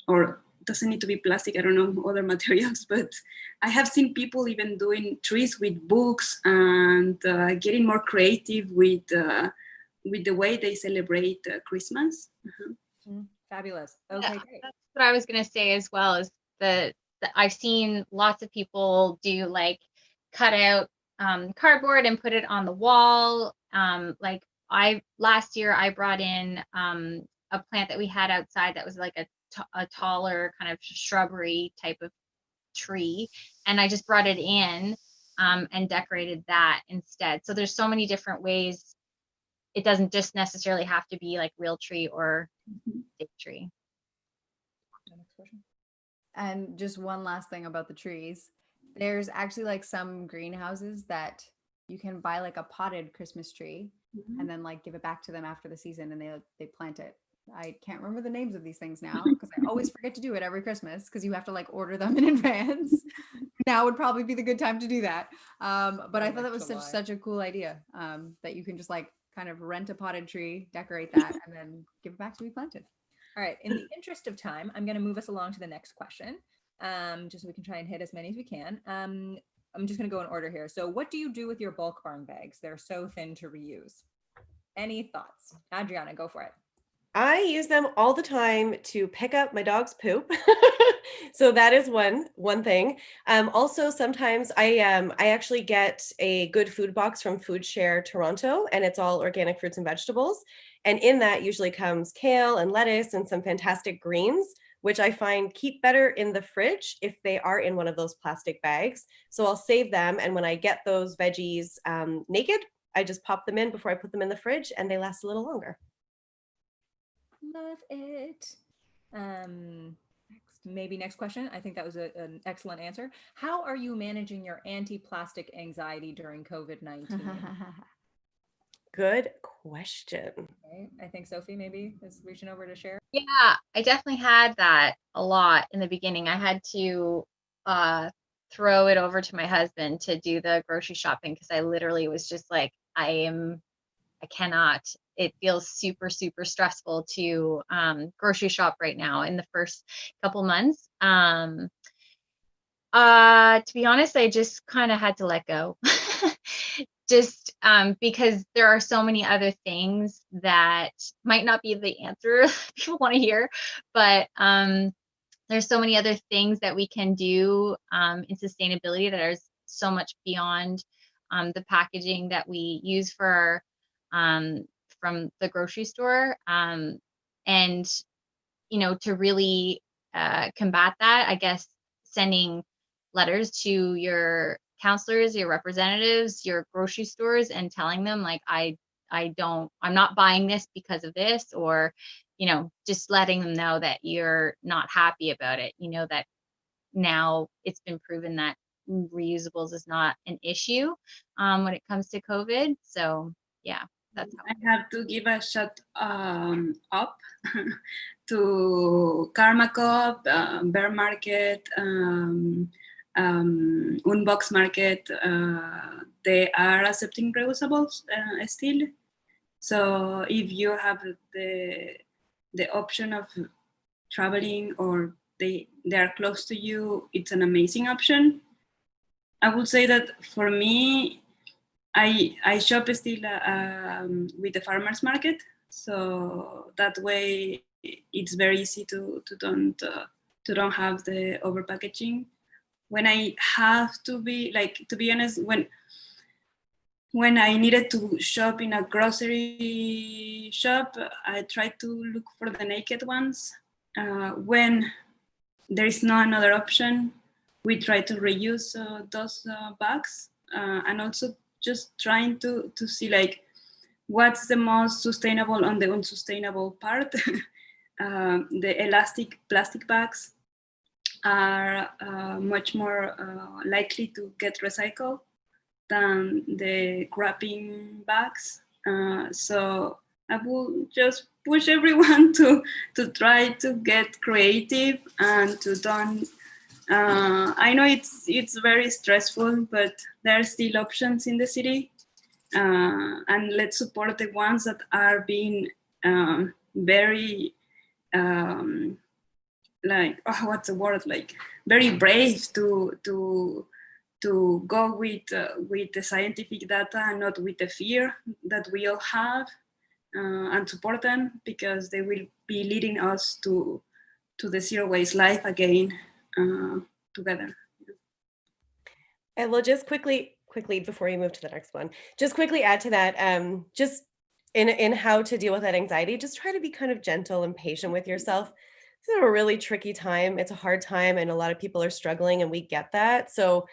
or doesn't need to be plastic, I don't know, other materials, but I have seen people even doing trees with books and getting more creative with the way they celebrate Christmas. Fabulous. Okay, Yeah, great. that's what I was going to say as well, is that I've seen lots of people do like cut out cardboard and put it on the wall. Like last year I brought in a plant that we had outside that was like a taller kind of shrubbery type of tree, and I just brought it in and decorated that instead. So there's so many different ways. It doesn't just necessarily have to be like real tree or fake tree. Next question. And just one last thing about the trees. There's actually like some greenhouses that you can buy like a potted Christmas tree and then like give it back to them after the season, and they plant it. I can't remember the names of these things now because I always forget to do it every Christmas because you have to like order them in advance. Now would probably be the good time to do that. But I thought that was such a cool idea, that you can just like kind of rent a potted tree, decorate that, and then give it back to be planted. All right. In the interest of time, I'm going to move us along to the next question, just so we can try and hit as many as we can. I'm just going to go in order here. So what do you do with your bulk barn bags? They're so thin to reuse. Any thoughts? Adriana, go for it. I use them all the time to pick up my dog's poop. So that is one thing. Also, sometimes I actually get a good food box from Food Share Toronto, and it's all organic fruits and vegetables. And in that usually comes kale and lettuce and some fantastic greens, which I find keep better in the fridge if they are in one of those plastic bags. So I'll save them, and when I get those veggies naked, I just pop them in before I put them in the fridge, and they last a little longer. Love it. Next question. I think that was an excellent answer. How are you managing your anti-plastic anxiety during COVID-19? good question. Right. I think Sophie maybe is reaching over to share. Yeah, I definitely had that a lot in the beginning. I had to throw it over to my husband to do the grocery shopping because I literally was just like, I cannot. It feels super, super stressful to grocery shop right now in the first couple months. To be honest, I just kind of had to let go. Just because there are so many other things that might not be the answer people want to hear, but there's so many other things that we can do in sustainability that are so much beyond the packaging that we use for from the grocery store. And to really combat that, I guess sending letters to your counselors, your representatives, your grocery stores, and telling them like, I'm not buying this because of this, or, just letting them know that you're not happy about it. That now it's been proven that reusables is not an issue when it comes to COVID. So yeah, that's how I have to give a shout up to Karma Co-op, Bear Market, Unbox Market. They are accepting reusables still. So if you have the option of traveling or they are close to you, it's an amazing option. I would say that for me, I shop still with the farmers market, so that way it's very easy to don't have the over packaging. When I have to be honest, when I needed to shop in a grocery shop, I tried to look for the naked ones. When there is no another option, we try to reuse those bags, and also just trying to see like what's the most sustainable on the unsustainable part. The elastic plastic bags are much more likely to get recycled than the wrapping bags. So I will just push everyone to try to get creative and to don't. I know it's very stressful, but there are still options in the city, and let's support the ones that are being very very brave to go with the scientific data and not with the fear that we all have, and support them because they will be leading us to the zero waste life again together. And we'll just quickly before you move to the next one, just quickly add to that, just in how to deal with that anxiety, just try to be kind of gentle and patient with yourself. It's a really tricky time. It's a hard time, and a lot of people are struggling, and we get that. So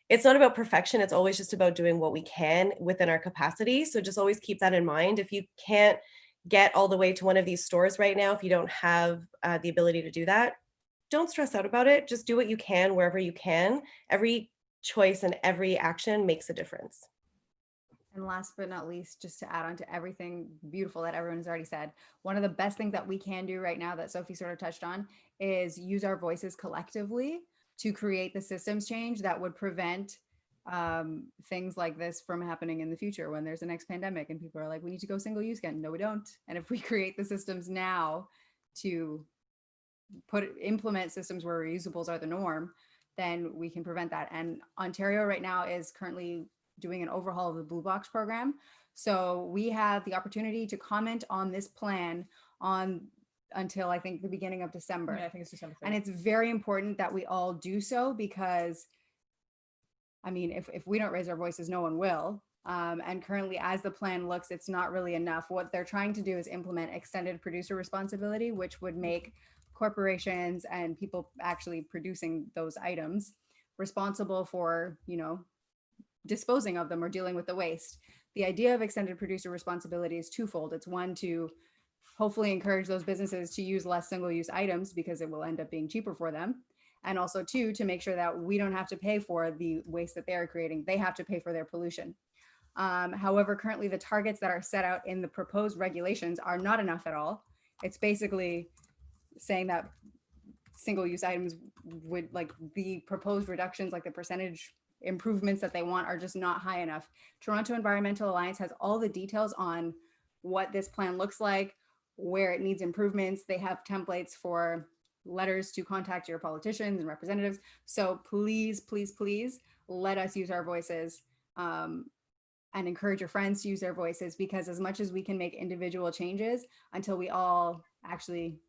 it's not about perfection. It's always just about doing what we can within our capacity. So just always keep that in mind. If you can't get all the way to one of these stores right now, if you don't have the ability to do that, don't stress out about it. Just do what you can wherever you can. Every choice and every action makes a difference. And last but not least, just to add on to everything beautiful that everyone's already said, one of the best things that we can do right now that Sophie sort of touched on is use our voices collectively to create the systems change that would prevent things like this from happening in the future when there's the next pandemic and people are like, we need to go single use again. No, we don't. And if we create the systems now to implement systems where reusables are the norm, then we can prevent that. And Ontario right now is currently doing an overhaul of the Blue Box program. So we have the opportunity to comment on this plan until I think the beginning of December. Yeah, I think it's December 3rd. And it's very important that we all do so because, I mean, if we don't raise our voices, no one will. And currently, as the plan looks, it's not really enough. What they're trying to do is implement extended producer responsibility, which would make corporations and people actually producing those items responsible for, disposing of them or dealing with the waste. The idea of extended producer responsibility is twofold. It's one, to hopefully encourage those businesses to use less single-use items because it will end up being cheaper for them. And also two, to make sure that we don't have to pay for the waste that they're creating. They have to pay for their pollution. However, currently the targets that are set out in the proposed regulations are not enough at all. It's basically saying that single-use items would, like, the proposed reductions, like the percentage improvements that they want, are just not high enough. Toronto Environmental Alliance has all the details on what this plan looks like, where it needs improvements. They have templates for letters to contact your politicians and representatives. So please, please, please let us use our voices, and encourage your friends to use their voices, because as much as we can make individual changes, until we all actually,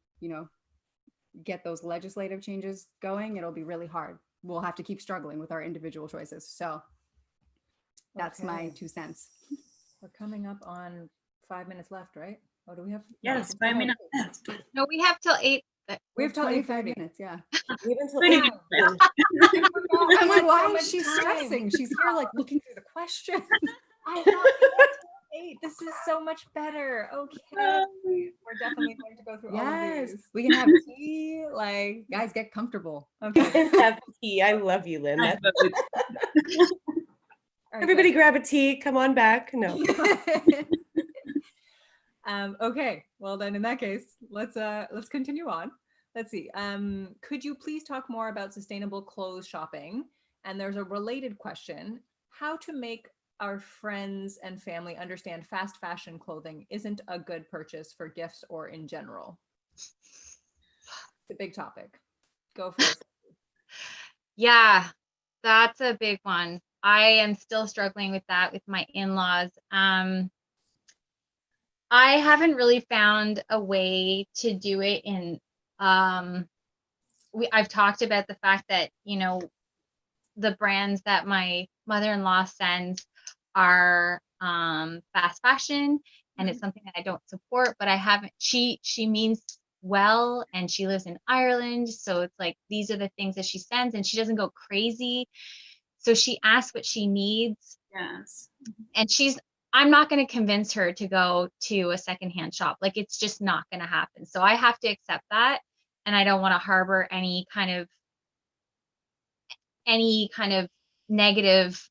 get those legislative changes going, it'll be really hard. We'll have to keep struggling with our individual choices. So that's my Okay. 2 cents. We're coming up on 5 minutes left, right? Oh, do we have? Yes, 5 minutes left. No, we have till 8. We have till 20:30. 8 minutes, yeah. We have until 20 8. minutes left. I'm like, so why much is she time. stressing? She's here like looking through the questions. I thought we had till 8. This is so much better. Okay. We're definitely going to go through all of Yes, these. we can have tea. Like, guys, get comfortable. Okay. Have tea. I love you, Lynn. I That's- love it. All right, Everybody grab a tea. Come on back. No. good. Okay. Well, then in that case, let's continue on. Let's see. Could you please talk more about sustainable clothes shopping? And there's a related question: how to make our friends and family understand fast fashion clothing isn't a good purchase for gifts or in general? It's a big topic. Go for it. Yeah, that's a big one. I am still struggling with that with my in-laws. I haven't really found a way to do it in I've talked about the fact that, the brands that my mother-in-law sends are fast fashion, and it's something that I don't support, but I haven't, she means well, and she lives in Ireland, so it's like these are the things that she sends, and she doesn't go crazy. So she asks what she needs, Yes. and I'm not going to convince her to go to a secondhand shop. Like, it's just not going to happen. So I have to accept that, and I don't want to harbor any kind of negative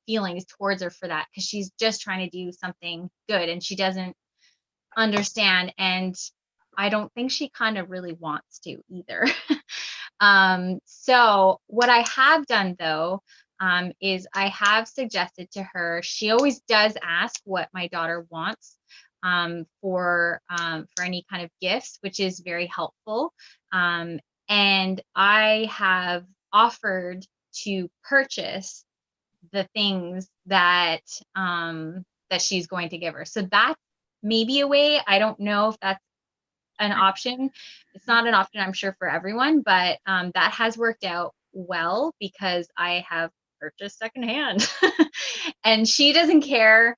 feelings towards her for that, because she's just trying to do something good and she doesn't understand, and I don't think she kind of really wants to either. So what I have done though, is I have suggested to her, she always does ask what my daughter wants for any kind of gifts, which is very helpful. And I have offered to purchase the things that she's going to give her. So that may be a way. I don't know if that's an option. It's not an option, I'm sure, for everyone, but that has worked out well because I have purchased secondhand and she doesn't care.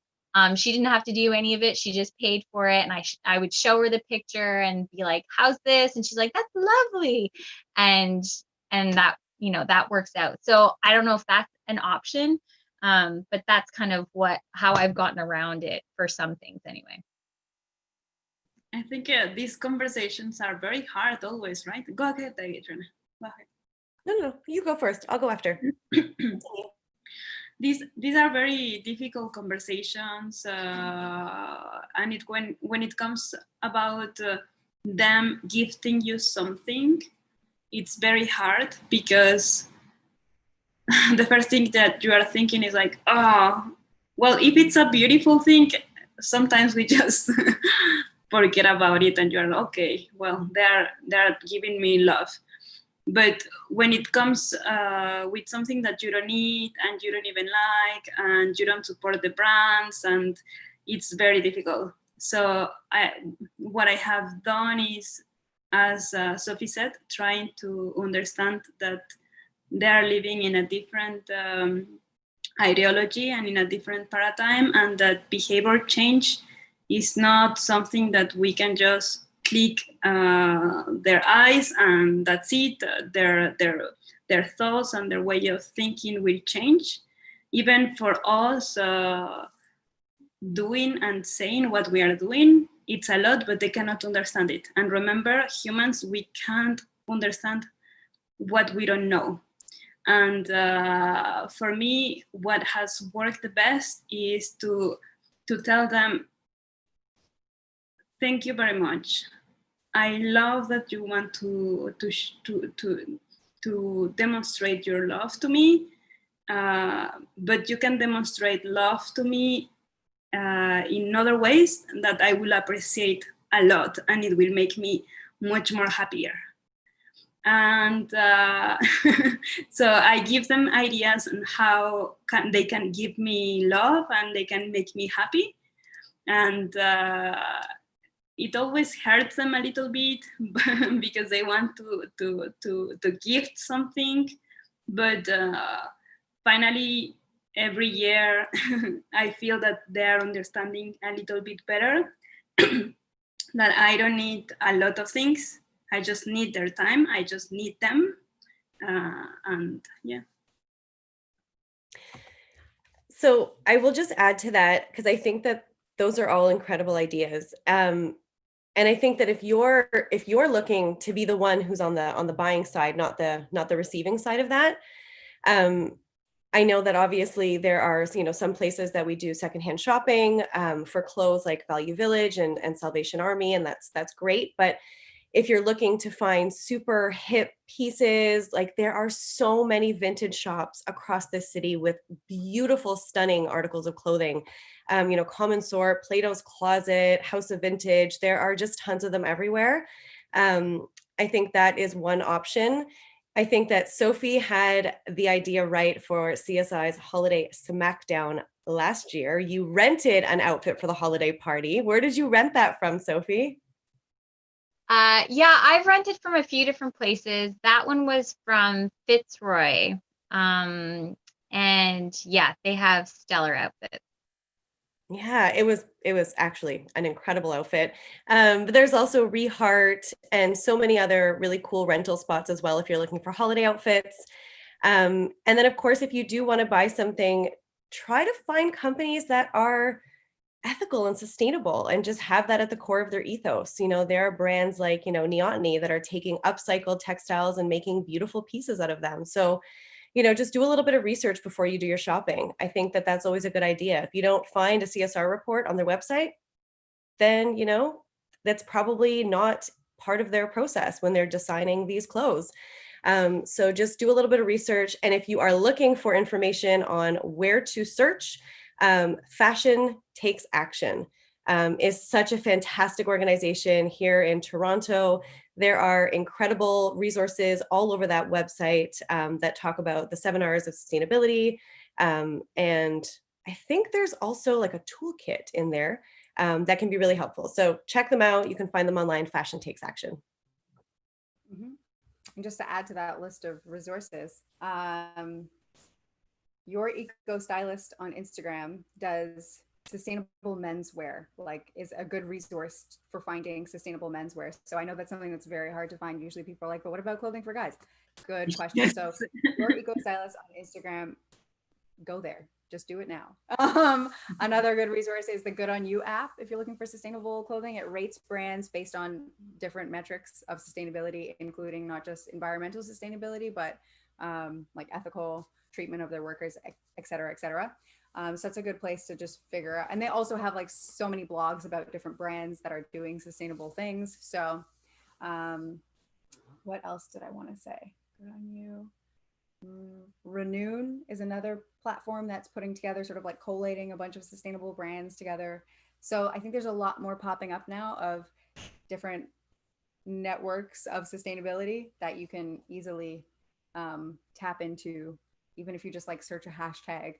She didn't have to do any of it. She just paid for it. And I would show her the picture and be like, how's this? And she's like, that's lovely. And that, that works out. So I don't know if that's an option. But that's kind of how I've gotten around it for some things anyway. I think these conversations are very hard always, right? Go ahead, Adriana. Go ahead. No, you go first. I'll go after. These are very difficult conversations, and when it comes about them gifting you something, it's very hard because the first thing that you are thinking is like, oh, well, if it's a beautiful thing, sometimes we just forget about it and you're okay, well, they're giving me love. But when it comes with something that you don't need and you don't even like and you don't support the brands, and it's very difficult. So what I have done is, as Sophie said, trying to understand that they are living in a different ideology and in a different paradigm, and that behavior change is not something that we can just click their eyes and that's it. Their thoughts and their way of thinking will change. Even for us doing and saying what we are doing, it's a lot, but they cannot understand it. And remember, humans, we can't understand what we don't know. And for me, what has worked the best is to tell them, thank you very much. I love that you want to demonstrate your love to me, but you can demonstrate love to me in other ways that I will appreciate a lot, and it will make me much more happier. And so I give them ideas on how they can give me love and they can make me happy. And it always hurts them a little bit because they want to gift something, but finally every year I feel that they are understanding a little bit better that I don't need a lot of things. I just need their time. I just need them. And yeah. So I will just add to that, because I think that those are all incredible ideas. And I think that if you're looking to be the one who's on the buying side, not the receiving side of that, I know that obviously there are, some places that we do secondhand shopping for clothes like Value Village and Salvation Army, and that's great. But if you're looking to find super hip pieces, like there are so many vintage shops across this city with beautiful, stunning articles of clothing. Common Sort, Plato's Closet, House of Vintage, there are just tons of them everywhere. I think that is one option. I think that Sophie had the idea right for CSI's Holiday Smackdown last year. You rented an outfit for the holiday party. Where did you rent that from, Sophie? Yeah, I've rented from a few different places. That one was from Fitzroy. And yeah, they have stellar outfits. Yeah, it was actually an incredible outfit. But there's also Rehart and so many other really cool rental spots as well if you're looking for holiday outfits. And then of course, if you do want to buy something, try to find companies that are ethical and sustainable and just have that at the core of their ethos. There are brands like, Neoteny that are taking upcycled textiles and making beautiful pieces out of them. So just do a little bit of research before you do your shopping. I think that that's always a good idea. If you don't find a CSR report on their website, then, that's probably not part of their process when they're designing these clothes. So just do a little bit of research. And if you are looking for information on where to search, Fashion Takes Action is such a fantastic organization here in Toronto. There are incredible resources all over that website that talk about the 7 R's of sustainability. And I think there's also like a toolkit in there that can be really helpful. So check them out. You can find them online, Fashion Takes Action. Mm-hmm. And just to add to that list of resources, your eco stylist on Instagram does sustainable menswear, is a good resource for finding sustainable menswear. So I know that's something that's very hard to find. Usually people are like, but what about clothing for guys? Good question. So your eco stylist on Instagram, go there. Just do it now. Another good resource is the Good On You app. If you're looking for sustainable clothing, it rates brands based on different metrics of sustainability, including not just environmental sustainability, but like ethical treatment of their workers, et cetera, et cetera. So that's a good place to just figure out. And they also have so many blogs about different brands that are doing sustainable things. So what else did I want to say? Good On You. Renoon is another platform that's putting together sort of collating a bunch of sustainable brands together. So I think there's a lot more popping up now of different networks of sustainability that you can easily tap into. Even if you just search a hashtag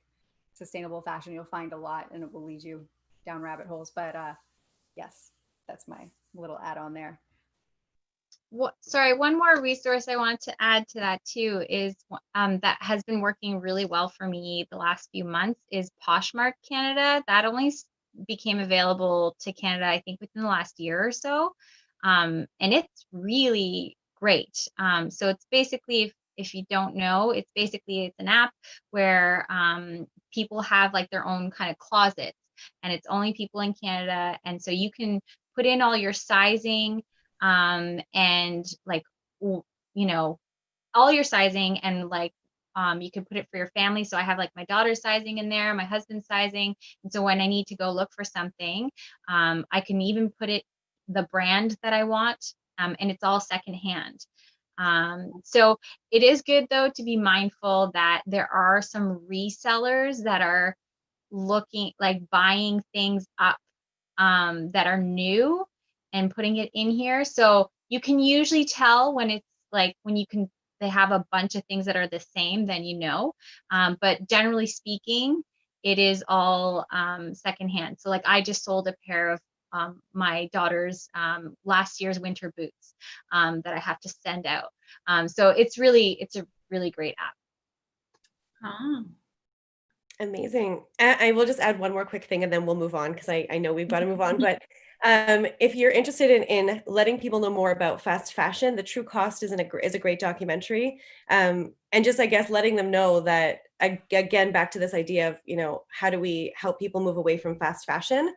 sustainable fashion, you'll find a lot and it will lead you down rabbit holes. But yes, that's my little add-on there. Sorry, one more resource I want to add to that too is that has been working really well for me the last few months is Poshmark Canada. That only became available to Canada, I think, within the last year or so. And it's really great. So it's basically, if you don't know, it's an app where people have their own kind of closets, and it's only people in Canada. And so you can put in all your sizing and all your sizing and You can put it for your family. So I have like my daughter's sizing in there, my husband's sizing. And so when I need to go look for something, I can even put it the brand that I want, and it's all secondhand. So it is good though to be mindful that there are some resellers that are looking like buying things up that are new and putting it in here. So you can usually tell when it's like when they have a bunch of things that are the same, then you know. But generally speaking, it is all secondhand. So like I just sold a pair of my daughter's last year's winter boots that I have to send out. So it's a really great app. Ah. Amazing. I will just add one more quick thing and then we'll move on because I know we've got to move on. But if you're interested in letting people know more about fast fashion, The True Cost is a great documentary. And just, I guess, letting them know that, again, back to this idea of, how do we help people move away from fast fashion?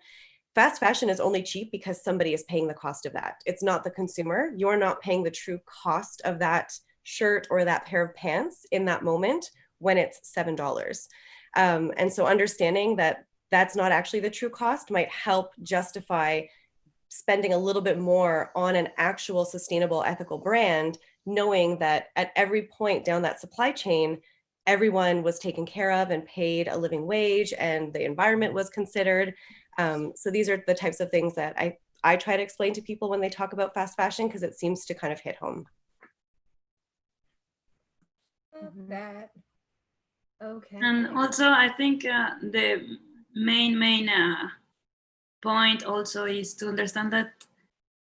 Fast fashion is only cheap because somebody is paying the cost of that. It's not the consumer. You're not paying the true cost of that shirt or that pair of pants in that moment when it's $7. And so understanding that that's not actually the true cost might help justify spending a little bit more on an actual sustainable, ethical brand, knowing that at every point down that supply chain, everyone was taken care of and paid a living wage and the environment was considered. So these are the types of things that I try to explain to people when they talk about fast fashion, because it seems to kind of hit home. That. Okay. And also, I think the main point also is to understand that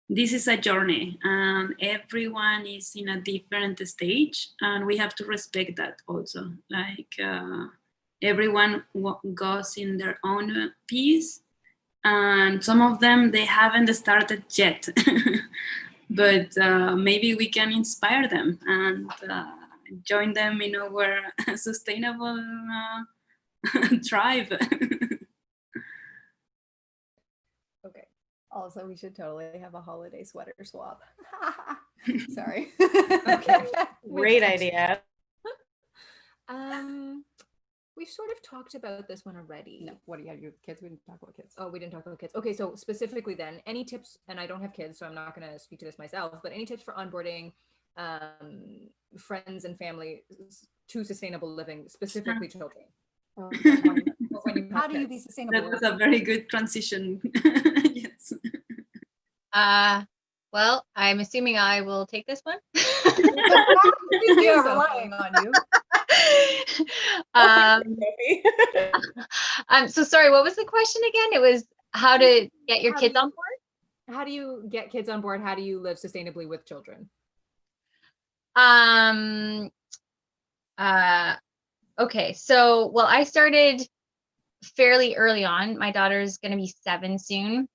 this is a journey and everyone is in a different stage, and we have to respect that also. Like everyone goes in their own piece, and some of them, they haven't started yet, but maybe we can inspire them and join them in our sustainable tribe. Okay. Also, we should totally have a holiday sweater swap. Sorry. Okay. Great idea. We've sort of talked about this one already. No, what do you have? Your kids? We didn't talk about kids. Oh, we didn't talk about kids. Okay, so specifically then, any tips? And I don't have kids, so I'm not going to speak to this myself. But any tips for onboarding friends and family to sustainable living, specifically children? How do you be sustainable? That was a very good transition. Yes. Well, I'm assuming I will take this one. We are relying on you. So sorry, what was the question again? It was how to get your kids on board? How do you get kids on board? How do you live sustainably with children? Okay, so well, I started fairly early on. My daughter's going to be 7 soon,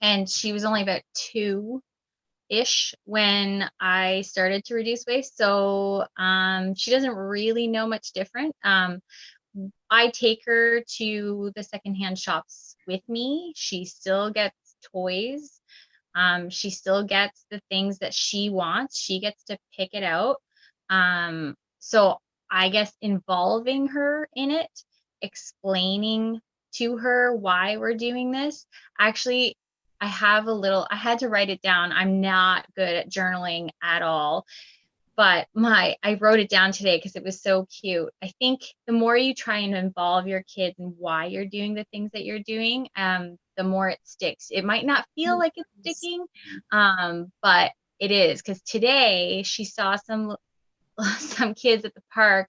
and she was only about 2-ish when I started to reduce waste. So she doesn't really know much different. I take her to the secondhand shops with me. She still gets toys. She still gets the things that she wants. She gets to pick it out. So I guess involving her in it, explaining to her why we're doing this. Actually, I had to write it down. I'm not good at journaling at all, but I wrote it down today because it was so cute. I think the more you try and involve your kids in why you're doing the things that you're doing, the more it sticks. It might not feel like it's sticking, but it is, because today she saw some kids at the park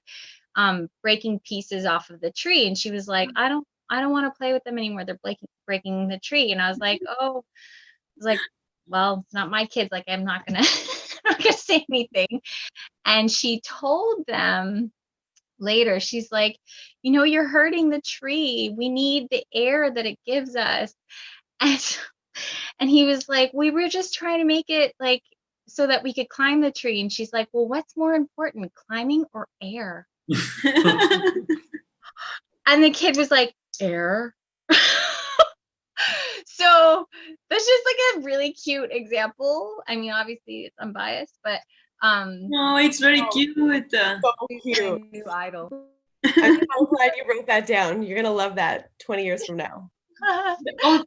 breaking pieces off of the tree, and she was like, I don't want to play with them anymore. They're breaking the tree. And I was like, well, it's not my kids. Like, I'm not gonna say anything. And she told them later, she's like, you're hurting the tree. We need the air that it gives us. And he was like, we were just trying to make it like so that we could climb the tree. And she's like, well, what's more important, climbing or air? And the kid was like, air. So that's just like a really cute example. I mean, obviously it's unbiased, but No, it's very cute. So cute. New idol. I'm so glad you wrote that down. You're gonna love that 20 years from now. Also,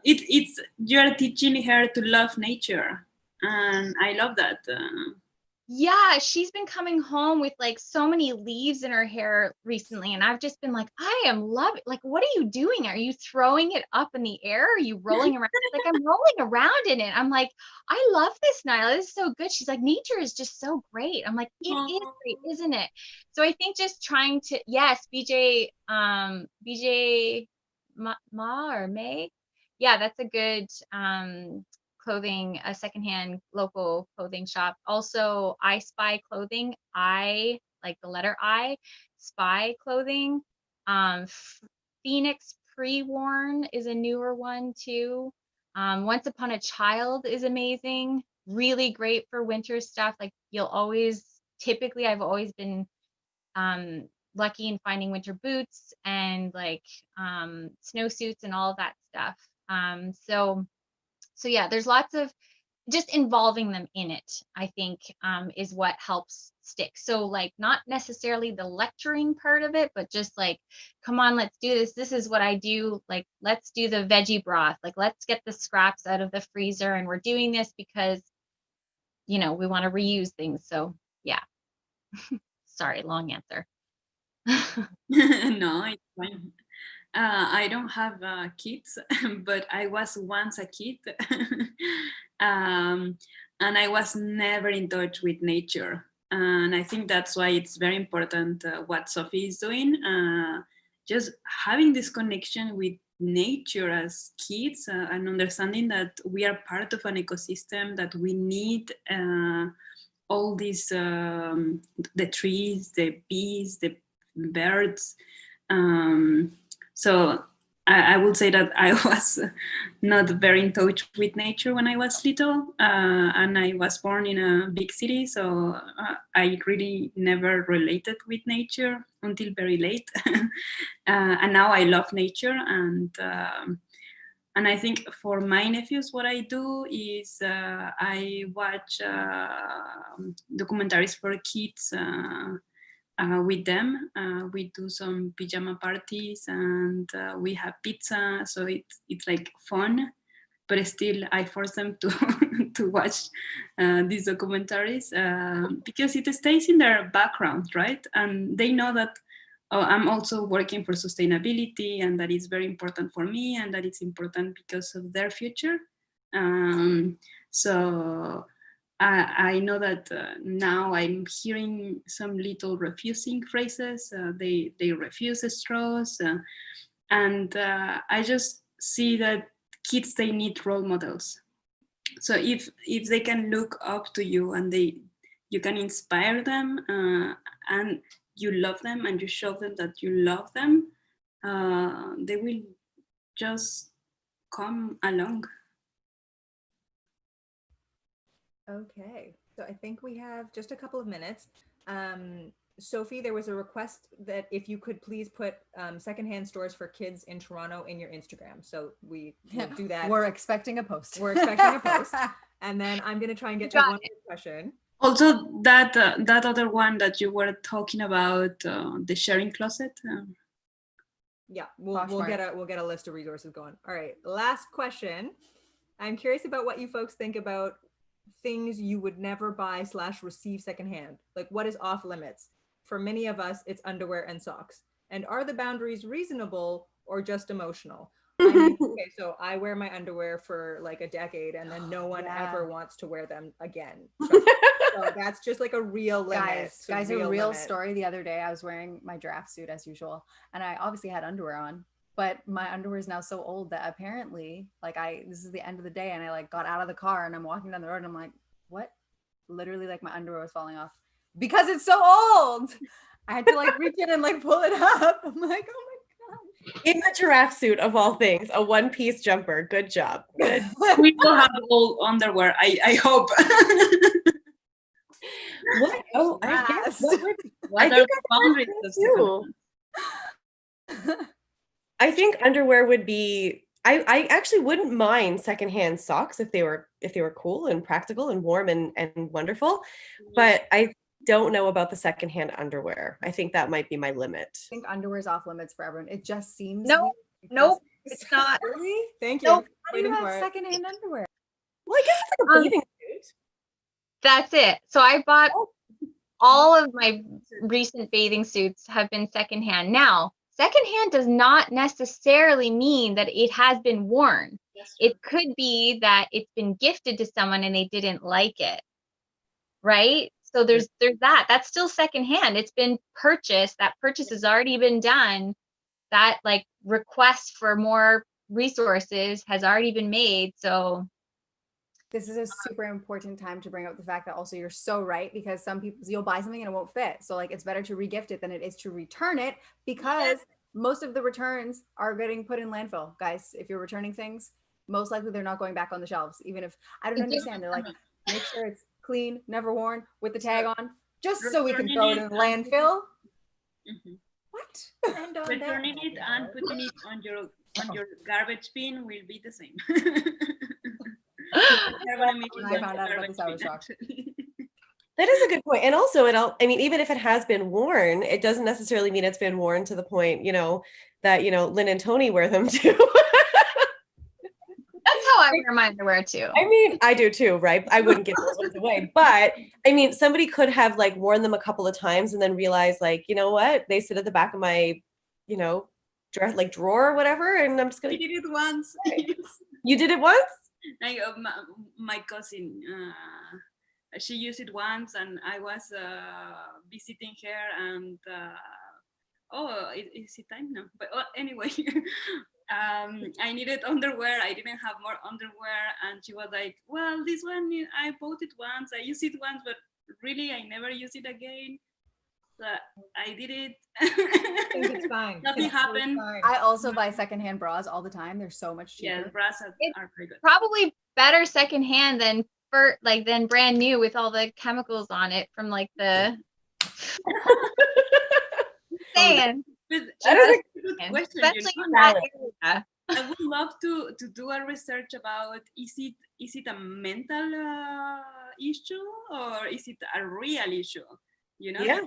it's you're teaching her to love nature, and I love that. Yeah, she's been coming home with like so many leaves in her hair recently, and I've just been like, I am loving. Like, what are you doing? Are you throwing it up in the air? Are you rolling around? Like, I'm rolling around in it. I'm like, I love this, Nyla. This is so good. She's like, nature is just so great. I'm like, it is great, isn't it? So I think just trying to, yes, BJ Ma or May. Yeah, that's a good clothing, a secondhand local clothing shop. Also, I Spy Clothing. I like the letter I, Spy Clothing. Phoenix Pre-Worn is a newer one too. Once Upon a Child is amazing. Really great for winter stuff. Like you'll always, typically I've always been lucky in finding winter boots and like snowsuits and all of that stuff. So yeah, there's lots of just involving them in it, I think, is what helps stick. So like not necessarily the lecturing part of it, but just like, come on, let's do this. This is what I do. Like, let's do the veggie broth. Like, let's get the scraps out of the freezer. And we're doing this because, you know, we want to reuse things. So yeah. Sorry, long answer. No, it's fine. I don't have kids, but I was once a kid. And I was never in touch with nature. And I think that's why it's very important what Sophie is doing. Just having this connection with nature as kids and understanding that we are part of an ecosystem, that we need all these, the trees, the bees, the birds. So I would say that I was not very in touch with nature when I was little, and I was born in a big city, so I really never related with nature until very late. And now I love nature, and I think for my nephews, what I do is I watch documentaries for kids. With them, we do some pajama parties and we have pizza, so it's like fun, but still I force them to to watch these documentaries because it stays in their background, right? And they know that I'm also working for sustainability, and that is very important for me, and that it's important because of their future. So I know that now I'm hearing some little refusing phrases. They refuse straws, and I just see that kids, they need role models. So if they can look up to you and you can inspire them and you love them and you show them that you love them, they will just come along. Okay, so I think we have just a couple of minutes. Sophie, there was a request that if you could please put secondhand stores for kids in Toronto in your Instagram. So we will do that. We're expecting a post. We're expecting a post. And then I'm going to try and get to one question. Also, that other one that you were talking about, the sharing closet. Yeah, we'll get a list of resources going. All right, last question. I'm curious about what you folks think about things you would never buy / receive secondhand. Like, what is off limits? For many of us, it's underwear and socks. And are the boundaries reasonable or just emotional? I mean, okay, so I wear my underwear for like a decade, and then no one ever wants to wear them again. So that's just like a real limit. Guys, a real story. The other day, I was wearing my draft suit as usual, and I obviously had underwear on. But my underwear is now so old that apparently, like, this is the end of the day, and I like got out of the car and I'm walking down the road and I'm like, what? Literally, like, my underwear was falling off because it's so old. I had to like reach in and like pull it up. I'm like, oh my God. In the giraffe suit of all things, a one-piece jumper. Good job. Good. We will have old underwear, I hope. What? Oh, I guess. What are the boundaries of I think underwear would be I actually wouldn't mind secondhand socks if they were cool and practical and warm and wonderful, but I don't know about the secondhand underwear. I think that might be my limit. I think underwear is off limits for everyone. It just seems Nope. weird. Nope, it's not. Really? Thank you. Nope. How do you Waiting have for it. secondhand underwear? Well, I guess it's like a bathing suit. That's it. So I bought all of my recent bathing suits have been secondhand. Now, secondhand does not necessarily mean that it has been worn. It could be that it's been gifted to someone and they didn't like it. Right? So there's that. That's still secondhand. It's been purchased. That purchase has already been done. That like request for more resources has already been made. So This is a super important time to bring up the fact that also you're so right, because some people, you'll buy something and it won't fit. So like it's better to regift it than it is to return it, because most of the returns are getting put in landfill. Guys, if you're returning things, most likely they're not going back on the shelves. Even if, I don't understand, they're like, make sure it's clean, never worn, with the tag on, just so we can throw it in the landfill. What? And on Returning it and putting it on your garbage bin will be the same. I found out about this, I was shocked. That is a good point. And also I mean, even if it has been worn, it doesn't necessarily mean it's been worn to the point, that, Lynn and Tony wear them too. that's how I wear my underwear too. I mean, I do too, right? I wouldn't give those ones away. But I mean, somebody could have like worn them a couple of times and then realize like, you know what? They sit at the back of my, drawer or whatever. And I'm just going to. I did it once. You did it once? My cousin, she used it once, and I was visiting her, and is it time now? But anyway, I needed underwear. I didn't have more underwear, and she was like, "Well, this one I bought it once. I used it once, but really, I never used it again." So I did it. I think it's fine. Nothing happened. I also buy secondhand bras all the time. They're so much cheaper. Yeah, bras are very good. Probably better secondhand than than brand new with all the chemicals on it from like the saying. That is a good question. Especially in that area. I would love to do a research about is it a mental issue or is it a real issue? Yeah.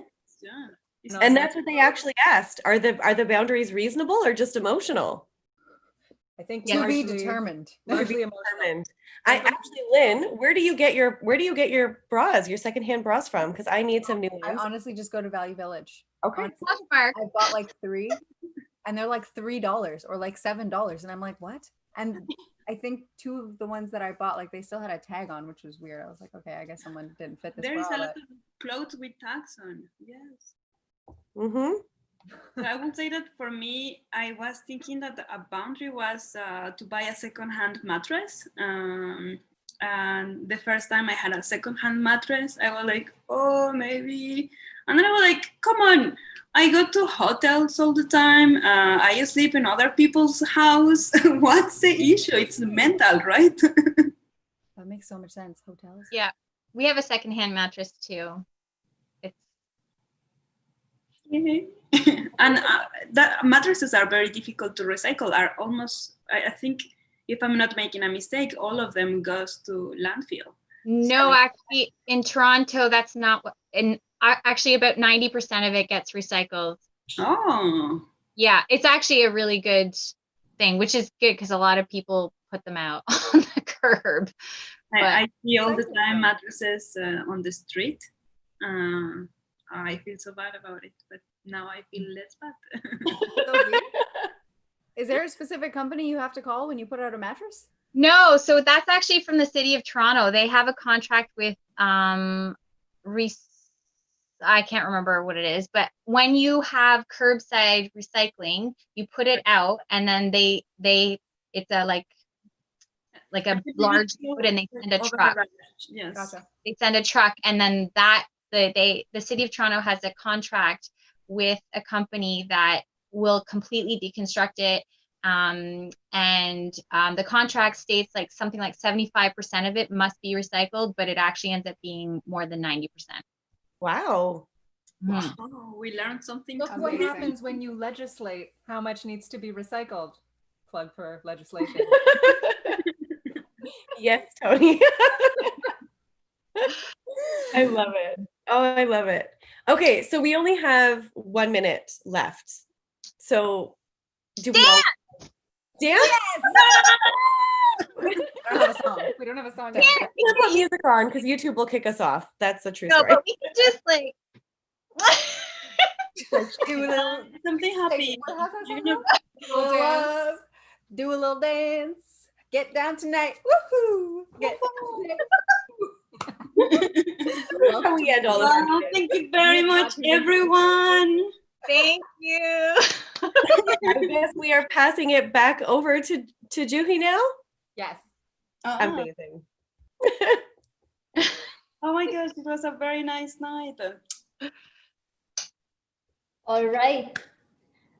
And that's what they actually asked. Are the boundaries reasonable or just emotional? I think to be determined. Largely emotional. Actually, Lynn, where do you get your bras, your secondhand bras from? Because I need some new ones. I honestly just go to Value Village. Okay. Poshmark. I bought like 3, and they're like $3 or like $7, and I'm like, what? And I think 2 of the ones that I bought, like they still had a tag on, which was weird. I was like, okay, I guess someone didn't fit this. There is a lot of clothes with tags on. Yes. Mm-hmm. So I would say that for me, I was thinking that a boundary was to buy a secondhand mattress. And the first time I had a secondhand mattress, I was like, oh, maybe. And then I was like, come on, I go to hotels all the time. I sleep in other people's house. What's the issue? It's mental, right? That makes so much sense. Hotels. Yeah, we have a secondhand mattress too. And that mattresses are very difficult to recycle. Are almost, I think, if I'm not making a mistake, all of them goes to landfill. No, actually, in Toronto, that's not what. And actually, about 90% of it gets recycled. Oh. Yeah, it's actually a really good thing, which is good because a lot of people put them out on the curb. I see all the time mattresses on the street. I feel so bad about it, but now I feel less bad. Is there a specific company you have to call when you put out a mattress? No, so that's actually from the city of Toronto. They have a contract with I can't remember what it is, but when you have curbside recycling, you put it out and then it's a like a large load and they send a truck. Yes. Gotcha. They send a truck and then the city of Toronto has a contract with a company that will completely deconstruct it. The contract states like something like 75% of it must be recycled, but it actually ends up being more than 90%. Wow. Oh, we learned something. Look what happens when you legislate how much needs to be recycled. plug for legislation. Yes, Tony. I love it. Oh, I love it. Okay, so we only have 1 minute left. So do we all dance? We don't have a song. We don't have a song. We can't put music on because YouTube will kick us off. That's the true No, story. but we can just like Do a little Something happy. How's that You're song gonna- go? Love, do a little dance, get down tonight. Woohoo! Get That's how we end all of Wow, our thank you very much, everyone. thank you. I guess we are passing it back over to Juhi now. Yes. Amazing. Oh my gosh, it was a very nice night. All right.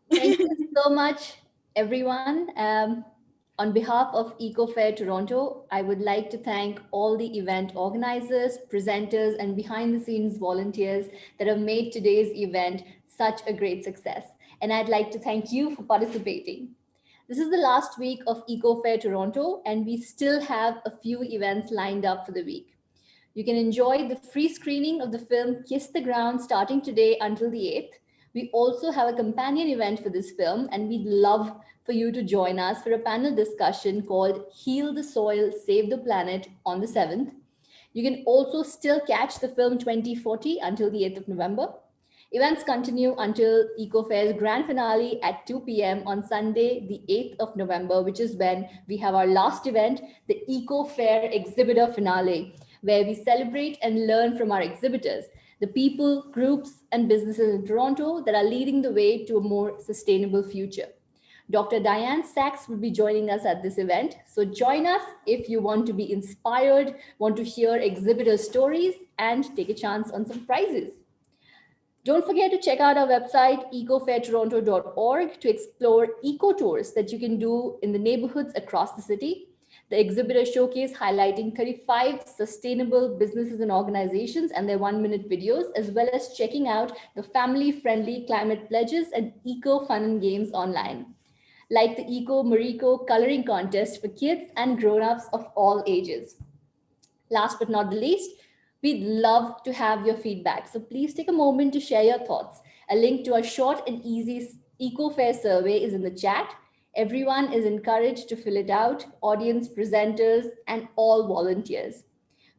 Thank you so much, everyone. On behalf of Eco Fair Toronto, I would like to thank all the event organizers, presenters, and behind the scenes volunteers that have made today's event such a great success. And I'd like to thank you for participating. This is the last week of Eco Fair Toronto, and we still have a few events lined up for the week. You can enjoy the free screening of the film Kiss the Ground starting today until the 8th. We also have a companion event for this film, and we'd love for you to join us for a panel discussion called Heal the Soil, Save the Planet on the 7th. You can also still catch the film 2040 until the 8th of November. Events continue until Eco Fair's grand finale at 2 p.m. on Sunday, the 8th of November, which is when we have our last event, the Eco Fair Exhibitor Finale, where we celebrate and learn from our exhibitors, the people, groups, and businesses in Toronto that are leading the way to a more sustainable future. Dr. Diane Sachs will be joining us at this event. So join us if you want to be inspired, want to hear exhibitor stories, and take a chance on some prizes. Don't forget to check out our website, ecofairtoronto.org, to explore eco tours that you can do in the neighborhoods across the city. The exhibitor showcase highlighting 35 sustainable businesses and organizations and their 1-minute videos, as well as checking out the family-friendly climate pledges and eco fun and games online, like the Eco Marico coloring contest for kids and grown-ups of all ages. Last but not the least, we'd love to have your feedback. So please take a moment to share your thoughts. A link to our short and easy Eco Fair survey is in the chat. Everyone is encouraged to fill it out, audience, presenters, and all volunteers.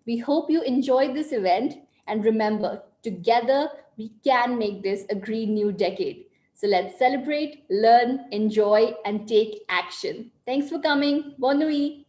We hope you enjoyed this event, and remember, together we can make this a green new decade. So let's celebrate, learn, enjoy, and take action. Thanks for coming. Bonne nuit.